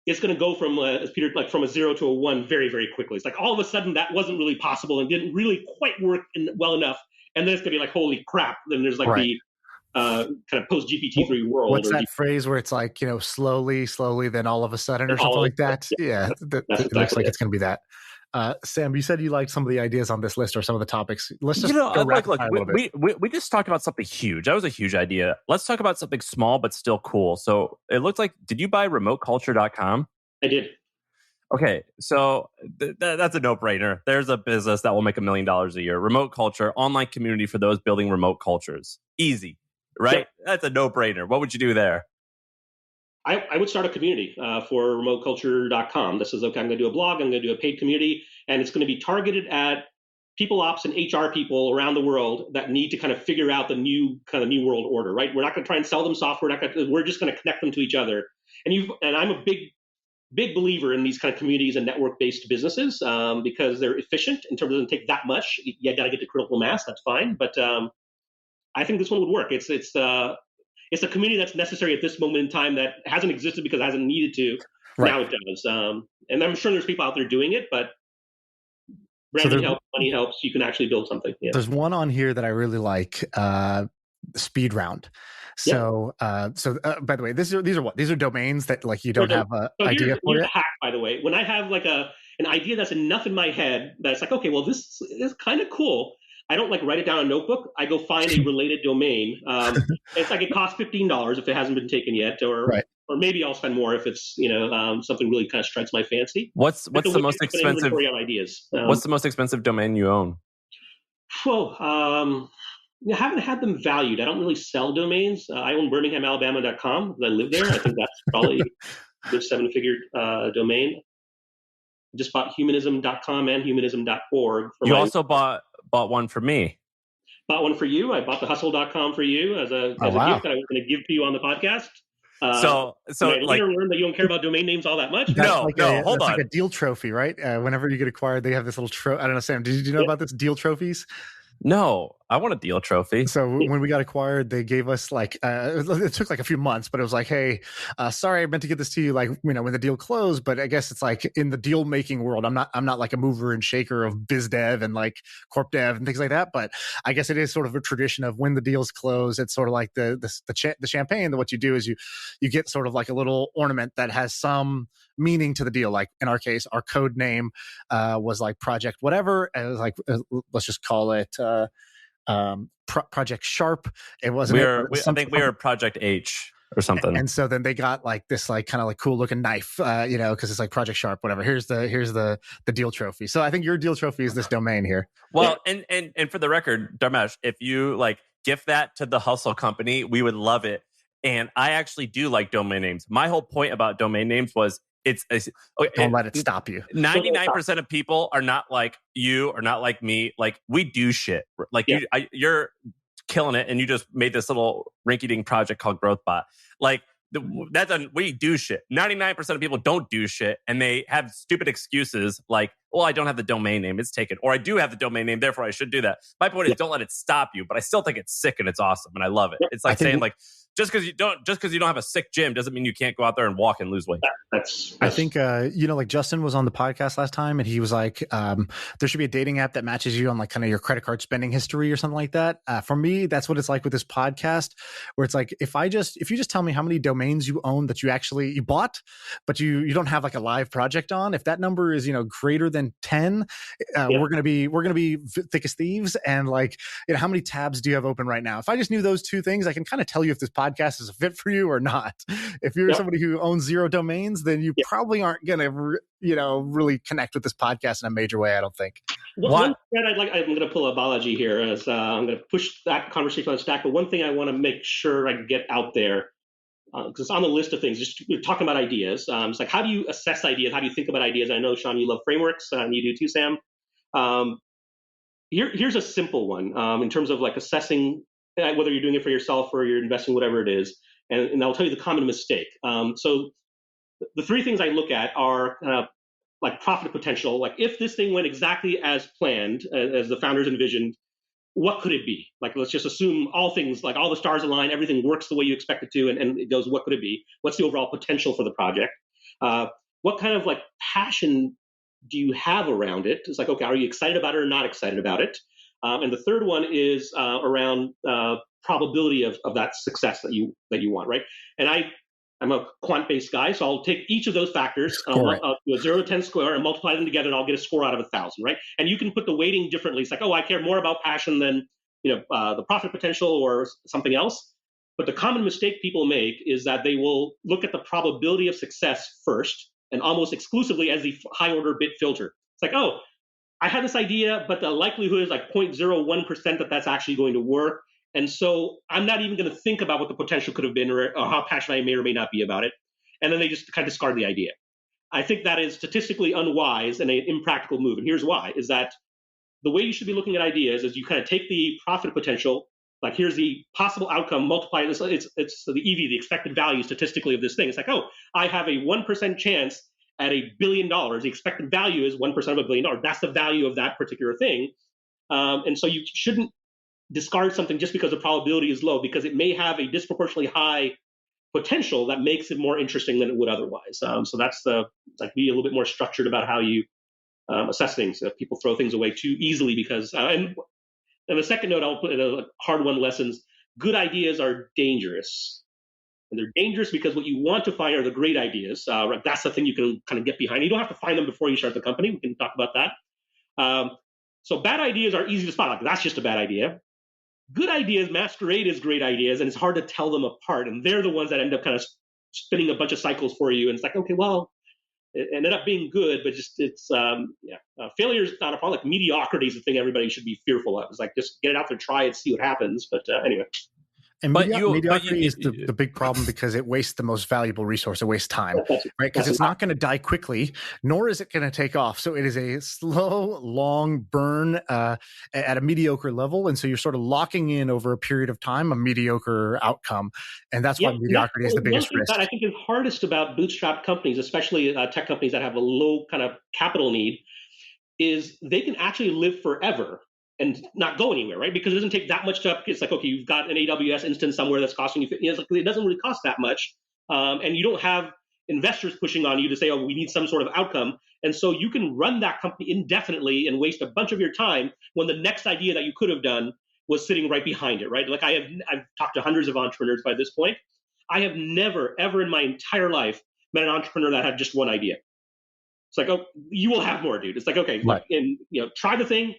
it's going to go from, as Peter, like from a 0 to a 1 very, very quickly. It's like all of a sudden that wasn't really possible and didn't really quite work well enough. And then it's going to be like, holy crap. Then there's like the kind of post GPT-3 world. What's that phrase where it's like, slowly, then all of a sudden or something like that? Yeah. It looks like it's going to be that. Sam, you said you liked some of the ideas on this list or some of the topics. Let's just go rapid fire a little bit. We just talked about something huge. That was a huge idea. Let's talk about something small but still cool. So it looked like, did you buy remoteculture.com? I did. Okay, so that's a no-brainer. There's a business that will make $1 million a year. Remote culture, online community for those building remote cultures. Easy, right? Yeah. That's a no-brainer. What would you do there? I would start a community for remoteculture.com. This is, okay, I'm going to do a blog, I'm going to do a paid community, and it's going to be targeted at people ops and HR people around the world that need to kind of figure out the new world order, right? We're not going to try and sell them software. We're just going to connect them to each other. And I'm a big believer in these kind of communities and network-based businesses because they're efficient in terms of it doesn't take that much. You got to get to critical mass. That's fine. But I think this one would work. It's a community that's necessary at this moment in time that hasn't existed because it hasn't needed to. Right. Now it does. And I'm sure there's people out there doing it, but branding helps, money helps. You can actually build something. Yeah. There's one on here that I really like, Speed Round. So, by the way, these are what? These are domains that like you don't have an idea for yet? It? Hack, by the way. When I have like an idea that's enough in my head that's like, okay, well, this is kind of cool. I don't like write it down in a notebook. I go find a related domain. It's like it costs $15 if it hasn't been taken yet, or maybe I'll spend more if it's something really kind of strikes my fancy. What's the most expensive ideas? What's the most expensive domain you own? Well, I haven't had them valued. I don't really sell domains. I own BirminghamAlabama.com because I live there. I think that's probably a good 7-figure domain. I just bought humanism.com and humanism.org. You also bought one for me. Bought one for you. I bought the hustle.com for you as a gift that I was going to give to you on the podcast. So I later learned that you don't care about domain names all that much. Hold on. Like a deal trophy, right? Whenever you get acquired, they have this little trophy. I don't know, Sam, did you know about this deal trophies? No, I want a deal trophy. So when we got acquired, they gave us like it took like a few months, but it was like, hey, sorry, I meant to get this to you like when the deal closed, but I guess it's like in the deal making world, I'm not like a mover and shaker of biz dev and like corp dev and things like that, but I guess it is sort of a tradition of when the deals close, it's sort of like the champagne. That what you do is you get sort of like a little ornament that has some meaning to the deal. Like in our case, our code name was like project whatever, and it was like let's just call it Project Sharp. It wasn't. I think we were Project H or something. And so then they got like this like kind of like cool looking knife, because it's like Project Sharp, whatever. Here's the deal trophy. So I think your deal trophy is this domain here. Well, and for the record, Dharmesh, if you like gift that to the Hustle Company, we would love it. And I actually do like domain names. My whole point about domain names was don't let it stop you. 99% of people are not like you or not like me. Like we do shit. Like you're killing it, and you just made this little rinky-dink project called GrowthBot. Like we do shit. 99% of people don't do shit, and they have stupid excuses like, well, I don't have the domain name, it's taken, or I do have the domain name, therefore I should do that. My point is, don't let it stop you. But I still think it's sick and it's awesome, and I love it. It's like saying like, just because you don't have a sick gym doesn't mean you can't go out there and walk and lose weight. I think like Justin was on the podcast last time, and he was like, there should be a dating app that matches you on like kind of your credit card spending history or something like that. For me, that's what it's like with this podcast, where it's like if you just tell me how many domains you own that you bought, but you don't have like a live project on, if that number is greater than 10, we're gonna be thick as thieves. And like how many tabs do you have open right now? If I just knew those two things, I can kind of tell you if this podcast is a fit for you or not. If you're somebody who owns 0 domains, then you probably aren't going to, really connect with this podcast in a major way, I don't think. One thing I'm going to pull a Balaji here as I'm going to push that conversation on the stack. But one thing I want to make sure I get out there, because it's on the list of things, just we're talking about ideas. It's like, how do you assess ideas? How do you think about ideas? I know, Sean, you love frameworks, and you do too, Sam. Here's a simple one in terms of like assessing whether you're doing it for yourself or you're investing, whatever it is. And I'll tell you the common mistake. So the 3 things I look at are like profit potential. Like if this thing went exactly as planned, as the founders envisioned, what could it be? Like, let's just assume all things, like all the stars align, everything works the way you expect it to, and it goes, what could it be? What's the overall potential for the project? What kind of like passion do you have around it? It's like, okay, are you excited about it or not excited about it? And the third one is around probability of that success that you want, right? And I'm a quant-based guy, so I'll take each of those factors, I'll do a 0 to 10 square, and multiply them together, and I'll get a score out of 1,000, right? And you can put the weighting differently. It's like, I care more about passion than the profit potential or something else. But the common mistake people make is that they will look at the probability of success first, and almost exclusively as the high-order bit filter. It's like, I had this idea, but the likelihood is like 0.01% that that's actually going to work. And so I'm not even going to think about what the potential could have been or how passionate I may or may not be about it. And then they just kind of discard the idea. I think that is statistically unwise and an impractical move. And here's why, is that the way you should be looking at ideas is you kind of take the profit potential, like here's the possible outcome, multiply this. It's the EV, the expected value statistically of this thing. It's like, I have a 1% chance at $1 billion. The expected value is 1% of $1 billion. That's the value of that particular thing. And so you shouldn't discard something just because the probability is low, because it may have a disproportionately high potential that makes it more interesting than it would otherwise. So that's be a little bit more structured about how you assess things. People throw things away too easily because, and the second note, I'll put in a hard one lessons. Good ideas are dangerous. And they're dangerous because what you want to find are the great ideas. Right? That's the thing you can kind of get behind. You don't have to find them before you start the company. We can talk about that. So bad ideas are easy to spot. Like, that's just a bad idea. Good ideas masquerade as great ideas, and it's hard to tell them apart. And they're the ones that end up kind of spinning a bunch of cycles for you. And it's like, okay, well, it ended up being good, but just failure is not a problem. Like mediocrity is the thing everybody should be fearful of. It's like, just get it out there, try it, see what happens. But anyway. And mediocrity is the big problem because it wastes the most valuable resource. It wastes time, right? Because it's not going to die quickly, nor is it going to take off. So it is a slow, long burn at a mediocre level. And so you're sort of locking in over a period of time a mediocre outcome. And that's why mediocrity is the biggest risk. That I think is hardest about bootstrap companies, especially tech companies that have a low kind of capital need, is they can actually live forever and not go anywhere, right? Because it doesn't take that much to, it's like, okay, you've got an AWS instance somewhere that's costing you, it doesn't really cost that much. And you don't have investors pushing on you to say, oh, we need some sort of outcome. And so you can run that company indefinitely and waste a bunch of your time when the next idea that you could have done was sitting right behind it, right? Like I've talked to hundreds of entrepreneurs by this point. I have never, ever in my entire life met an entrepreneur that had just one idea. It's like, oh, you will have more, dude. It's like, okay, look, and try the thing.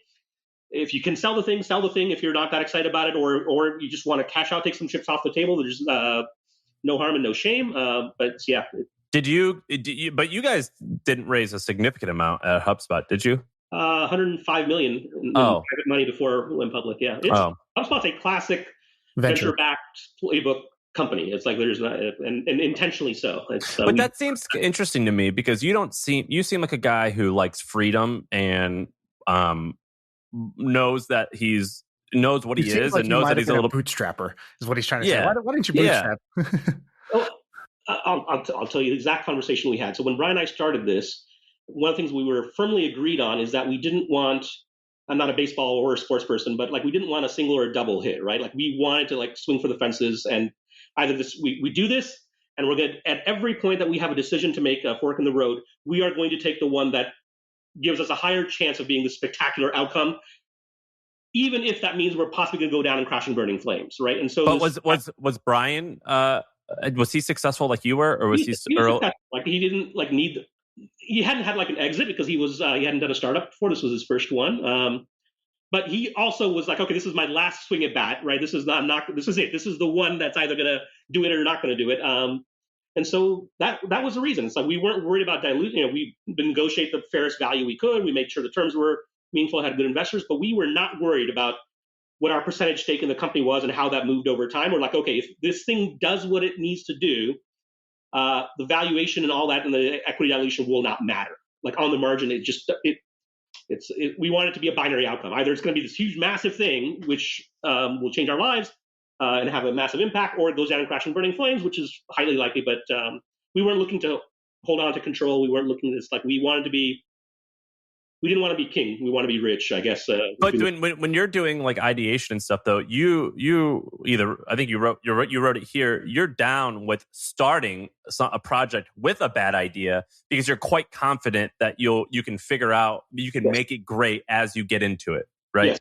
If you can sell the thing, sell the thing. If you're not that excited about it, or you just want to cash out, take some chips off the table, there's no harm and no shame. But yeah. Did you? But you guys didn't raise a significant amount at HubSpot, did you? 105 million in private money before it went public. Yeah. HubSpot's a classic venture-backed playbook company. It's like there's not, and intentionally so. But that seems interesting to me because you seem like a guy who likes freedom and knows that knows what he is, and knows that he's a little bootstrapper is what he's trying to say. Why didn't you bootstrap? I'll tell you the exact conversation we had. So when Brian and I started this, one of the things we were firmly agreed on is that we didn't want, I'm not a baseball or a sports person, but like we didn't want a single or a double hit, right? Like we wanted to like swing for the fences, and either we do this, and we're going to, at every point that we have a decision to make, a fork in the road, we are going to take the one that gives us a higher chance of being the spectacular outcome, even if that means we're possibly going to go down and crash and burning flames, right? And so, but was Brian? Was he successful like you were, or was he like he didn't like need? He hadn't had like an exit because he hadn't done a startup before. This was his first one. But he also was like, okay, this is my last swing at bat, right? This is this is it. This is the one that's either going to do it or not going to do it. And so that was the reason. It's like we weren't worried about diluting. We negotiated the fairest value we could. We made sure the terms were meaningful, had good investors, but we were not worried about what our percentage stake in the company was and how that moved over time. We're like, okay, if this thing does what it needs to do, the valuation and all that and the equity dilution will not matter. Like on the margin, we want it to be a binary outcome. Either it's going to be this huge, massive thing, which will change our lives and have a massive impact, or it goes down and crash and burning flames, which is highly likely. But we weren't looking to hold on to control. We weren't looking at this like we didn't want to be king. We want to be rich, I guess. But when you're doing like ideation and stuff, though, you either, I think you wrote it here. You're down with starting a project with a bad idea because you're quite confident that you can figure out, you can make it great as you get into it, right? Yes.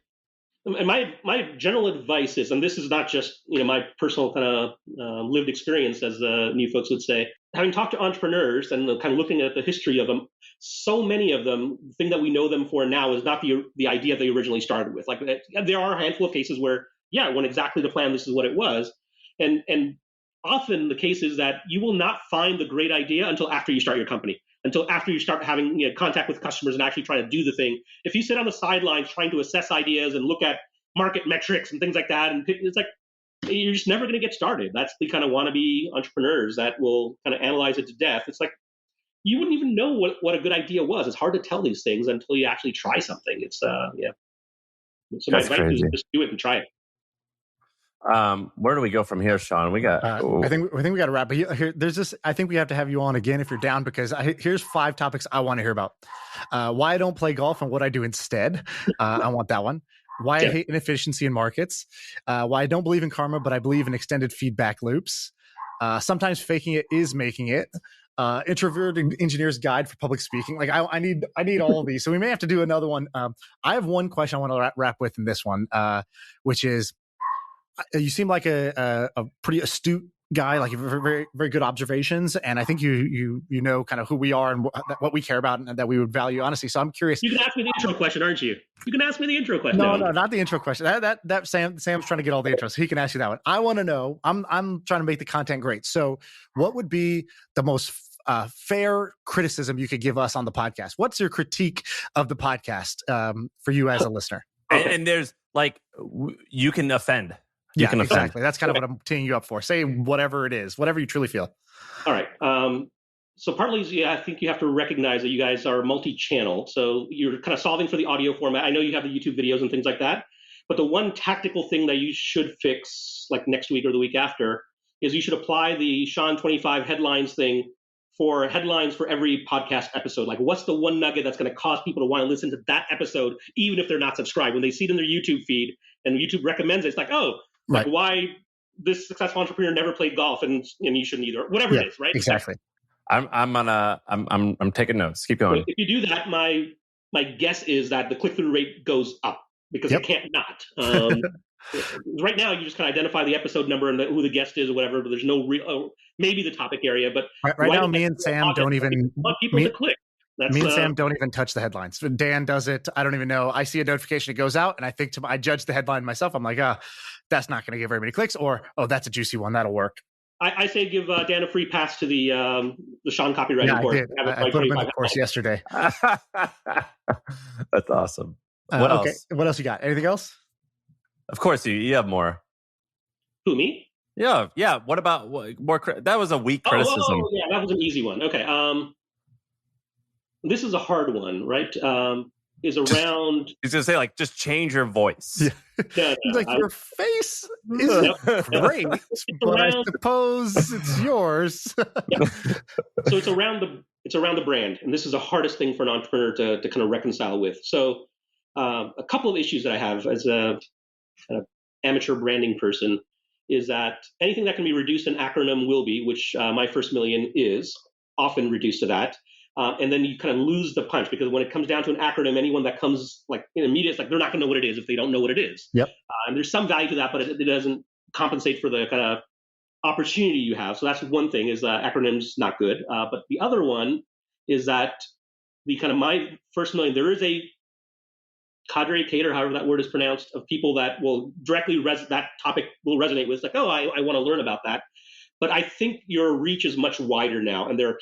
And my general advice is, and this is not just my personal kind of lived experience, as new folks would say, having talked to entrepreneurs and kind of looking at the history of them, so many of them, the thing that we know them for now is not the idea they originally started with. Like there are a handful of cases where, it went exactly the plan. This is what it was, and often the case is that you will not find the great idea until after you start your company. Until after you start having contact with customers and actually trying to do the thing. If you sit on the sidelines trying to assess ideas and look at market metrics and things like that, and it's like you're just never going to get started. That's the kind of wannabe entrepreneurs that will kind of analyze it to death. It's like you wouldn't even know what a good idea was. It's hard to tell these things until you actually try something. It's So my advice is just do it and try it. Where do we go from here, Sean? We got. I think we got to wrap. But here, there's this. I think we have to have you on again if you're down, because here's 5 topics I want to hear about. Why I don't play golf and what I do instead. I want that one. Why I hate inefficiency in markets. Why I don't believe in karma, but I believe in extended feedback loops. Sometimes faking it is making it. Introverted engineer's guide for public speaking. Like I need all of these. So we may have to do another one. I have one question I want to wrap with in this one, which is. You seem like a pretty astute guy, like very, very good observations. And I think you know kind of who we are and what we care about and that we would value, honestly. So I'm curious. You can ask me the intro question, aren't you? You can ask me the intro question. No, not the intro question. That Sam's trying to get all the intros. So he can ask you that one. I want to know, I'm trying to make the content great. So what would be the most fair criticism you could give us on the podcast? What's your critique of the podcast for you as a listener? And there's like, you can offend. Yeah, exactly. That's kind of what I'm teeing you up for. Say whatever it is, whatever you truly feel. All right. So partly, I think you have to recognize that you guys are multi-channel. So you're kind of solving for the audio format. I know you have the YouTube videos and things like that. But the one tactical thing that you should fix, like next week or the week after, is you should apply the Sean 25 headlines thing for headlines for every podcast episode. Like, what's the one nugget that's going to cause people to want to listen to that episode, even if they're not subscribed? When they see it in their YouTube feed and YouTube recommends it, it's like, oh, like why this successful entrepreneur never played golf and you shouldn't either. Whatever it is, right? Exactly. I'm taking notes. Keep going. If you do that, my guess is that the click-through rate goes up because it can't not. Right now, you just kind of identify the episode number and who the guest is or whatever, but there's no real, maybe the topic area. But right now, me and Sam don't even want people to click. Me and Sam don't even touch the headlines. Dan does it. I don't even know. I see a notification, it goes out, and I judge the headline myself. I'm like, that's not going to get very many clicks, or that's a juicy one, that'll work. I say give Dan a free pass to the Sean copywriting course. I put him in the course yesterday. That's awesome. What else? Okay. What else you got? Anything else? Of course, you have more. Who, me? Yeah. What about more? That was a weak criticism. Oh, yeah, that was an easy one. Okay. This is a hard one, right? Is around. He's gonna say like, just change your voice. Yeah. He's like, your face is great, but I suppose it's yours. So it's around the brand, and this is the hardest thing for an entrepreneur to kind of reconcile with. So a couple of issues that I have as a kind of amateur branding person is that anything that can be reduced to an acronym will be, which my first million is often reduced to that. And then you kind of lose the punch, because when it comes down to an acronym, anyone that comes like in media, it's like they're not going to know what it is if they don't know what it is. Yep. And there's some value to that, but it doesn't compensate for the kind of opportunity you have. So that's one thing, is acronyms not good. But the other one is that the kind of my first million, there is a cadre, cater, however that word is pronounced, of people that will directly that topic will resonate with. It's like, oh, I want to learn about that. But I think your reach is much wider now, and there are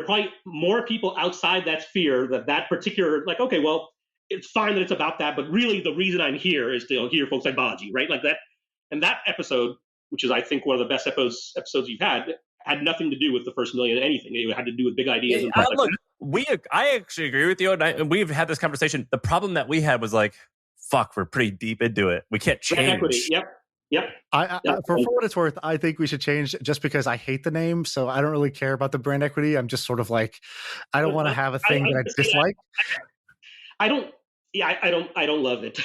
probably more people outside that sphere that particular, like, okay, well, it's fine that it's about that, but really the reason I'm here is to hear folks like Balaji, right? Like that. And that episode, which is, I think, one of the best episodes you've had nothing to do with the first million anything. It had to do with big ideas. I actually agree with you, and we've had this conversation. The problem that we had was like, fuck, we're pretty deep into it. We can't change. Equity. Yep. For what it's worth, I think we should change, just because I hate the name. So I don't really care about the brand equity. I'm just sort of like, I don't want to have a thing that I dislike. I don't love it.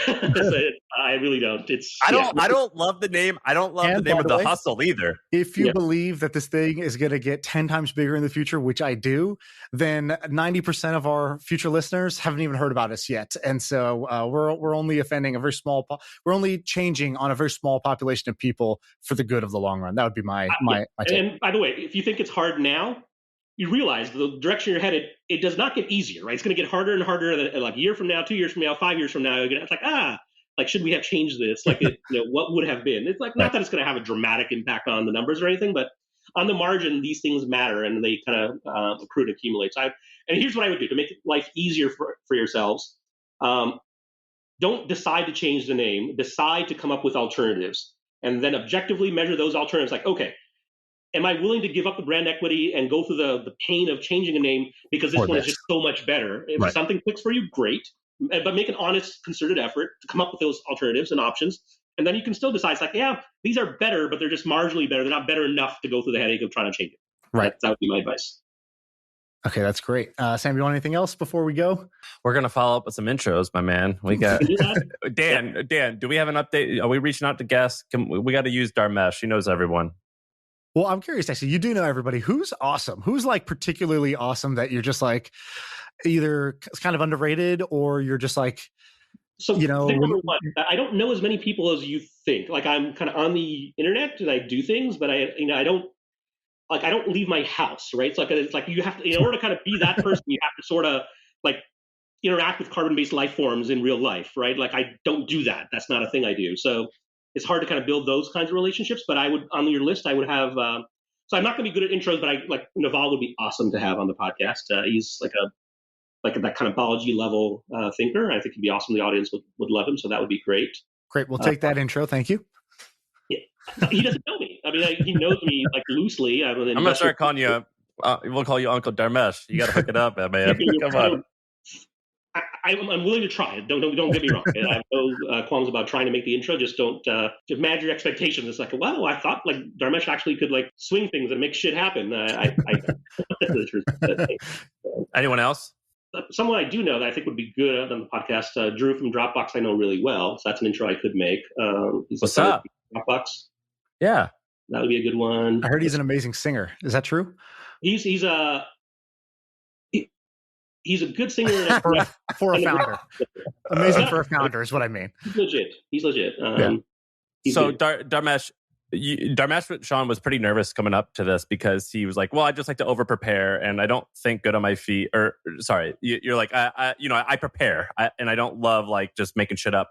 I really don't. I don't love the name. I don't love the name of the hustle either. If you believe that this thing is going to get 10 times bigger in the future, which I do, then 90% of our future listeners haven't even heard about us yet. And so we're only offending a very small, we're only changing on a very small population of people for the good of the long run. That would be my take. And by the way, if you think it's hard now, you realize the direction you're headed, it does not get easier, right? It's going to get harder and harder. Like a year from now, 2 years from now, 5 years from now, it's like, should we have changed this? Like, what would have been? It's like, not that it's going to have a dramatic impact on the numbers or anything, but on the margin, these things matter, and they kind of accrue and accumulate. So and here's what I would do to make life easier for yourselves. Don't decide to change the name. Decide to come up with alternatives, and then objectively measure those alternatives. Like, okay, am I willing to give up the brand equity and go through the pain of changing a name because this one is just so much better? If something clicks for you, great. But make an honest, concerted effort to come up with those alternatives and options. And then you can still decide, it's like, yeah, these are better, but they're just marginally better. They're not better enough to go through the headache of trying to change it. Right. That would be my advice. Okay, that's great. Sam, you want anything else before we go? We're going to follow up with some intros, my man. We got Dan, do we have an update? Are we reaching out to guests? We got to use Dharmesh. He knows everyone. Well, I'm curious, actually. You do know everybody. Who's awesome? Who's like particularly awesome that you're just like either kind of underrated, or you're just like, number one, I don't know as many people as you think. Like, I'm kind of on the internet and I do things, but I don't leave my house, right? It's like you have to, in order to kind of be that person, you have to sort of like interact with carbon-based life forms in real life, right? Like, I don't do that. That's not a thing I do. So it's hard to kind of build those kinds of relationships, but I would, on your list, I would have, so I'm not going to be good at intros, but Naval would be awesome to have on the podcast. He's like that kind of biology level thinker. I think he'd be awesome. The audience would love him. So that would be great. Great. We'll take that intro. Thank you. Yeah. He doesn't know me. I mean, he knows me like loosely. I'm going to start calling you, we'll call you Uncle Dharmesh. You got to hook it up, man. Come on. I'm willing to try it. Don't get me wrong. I have no qualms about trying to make the intro. Just don't manage your expectations. It's like, wow, I thought like Dharmesh actually could like swing things and make shit happen. Anyone else? Someone I do know that I think would be good on the podcast, Drew from Dropbox. I know really well, so that's an intro I could make. What's up? Dropbox. Yeah, that would be a good one. I heard he's an amazing singer. Is that true? He's a good singer for a founder. Amazing for a founder is what I mean. He's legit. So Dharmesh, Sean was pretty nervous coming up to this because he was like, well, I just like to over prepare and I don't think good on my feet. Or sorry, you're like, I prepare and I don't love like just making shit up.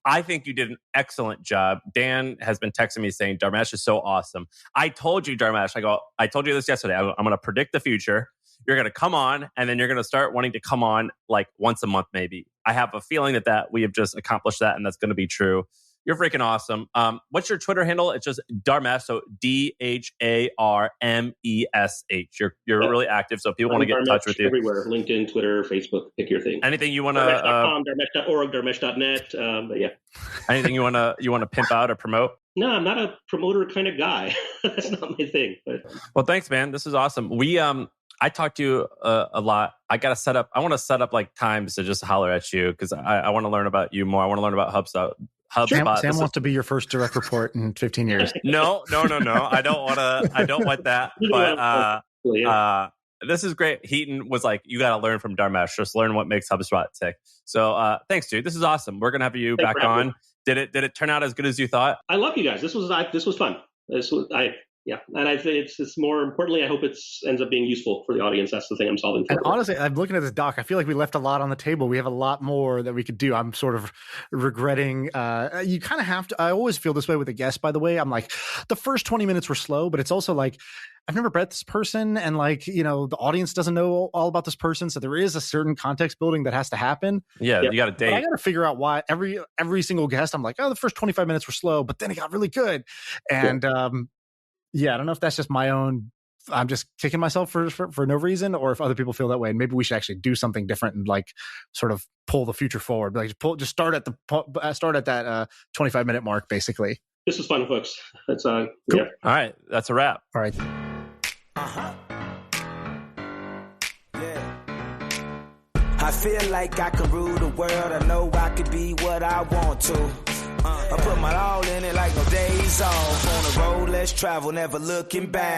I think you did an excellent job. Dan has been texting me saying Dharmesh is so awesome. I told you, Dharmesh, I told you this yesterday. I'm going to predict the future. You're going to come on and then you're going to start wanting to come on like once a month, maybe. I have a feeling that we have just accomplished that and that's going to be true. You're freaking awesome. What's your Twitter handle? It's just Dharmesh, so DHARMESH. You're really active, so if people want to get in touch with you. Everywhere, LinkedIn, Twitter, Facebook, pick your thing. Anything you want to... Dharmesh.org, Dharmesh.net, but yeah. Anything you want to pimp out or promote? No, I'm not a promoter kind of guy. That's not my thing. But. Well, thanks, man. This is awesome. I talked to you a lot. I want to set up like times to just holler at you because I want to learn about you more. I want to learn about HubSpot. Sam wants to be your first direct report in 15 years. No. I don't want that. But this is great. Heaton was like, you got to learn from Dharmesh. Just learn what makes HubSpot tick. So thanks, dude. This is awesome. We're going to have you back on. Did it turn out as good as you thought? I love you guys. This was fun. Yeah, and I think it's more importantly, I hope it ends up being useful for the audience. That's the thing I'm solving for. And honestly, I'm looking at this doc. I feel like we left a lot on the table. We have a lot more that we could do. I'm sort of regretting. You kind of have to. I always feel this way with a guest, by the way. I'm like, the first 20 minutes were slow, but it's also like, I've never met this person, and like, the audience doesn't know all about this person, so there is a certain context building that has to happen. Yeah, you got to date. But I got to figure out why every single guest. I'm like, oh, the first 25 minutes were slow, but then it got really good, and yeah, I don't know if that's just my own. I'm just kicking myself for no reason, or if other people feel that way. And maybe we should actually do something different and like sort of pull the future forward. Like just start at that 25-minute mark, basically. This was fun, folks. That's cool. Yeah. All right, that's a wrap. All right. Yeah. I feel like I can rule the world. I know I could be what I want to. I put my all in it like no days off. On the road, let's travel, never looking back.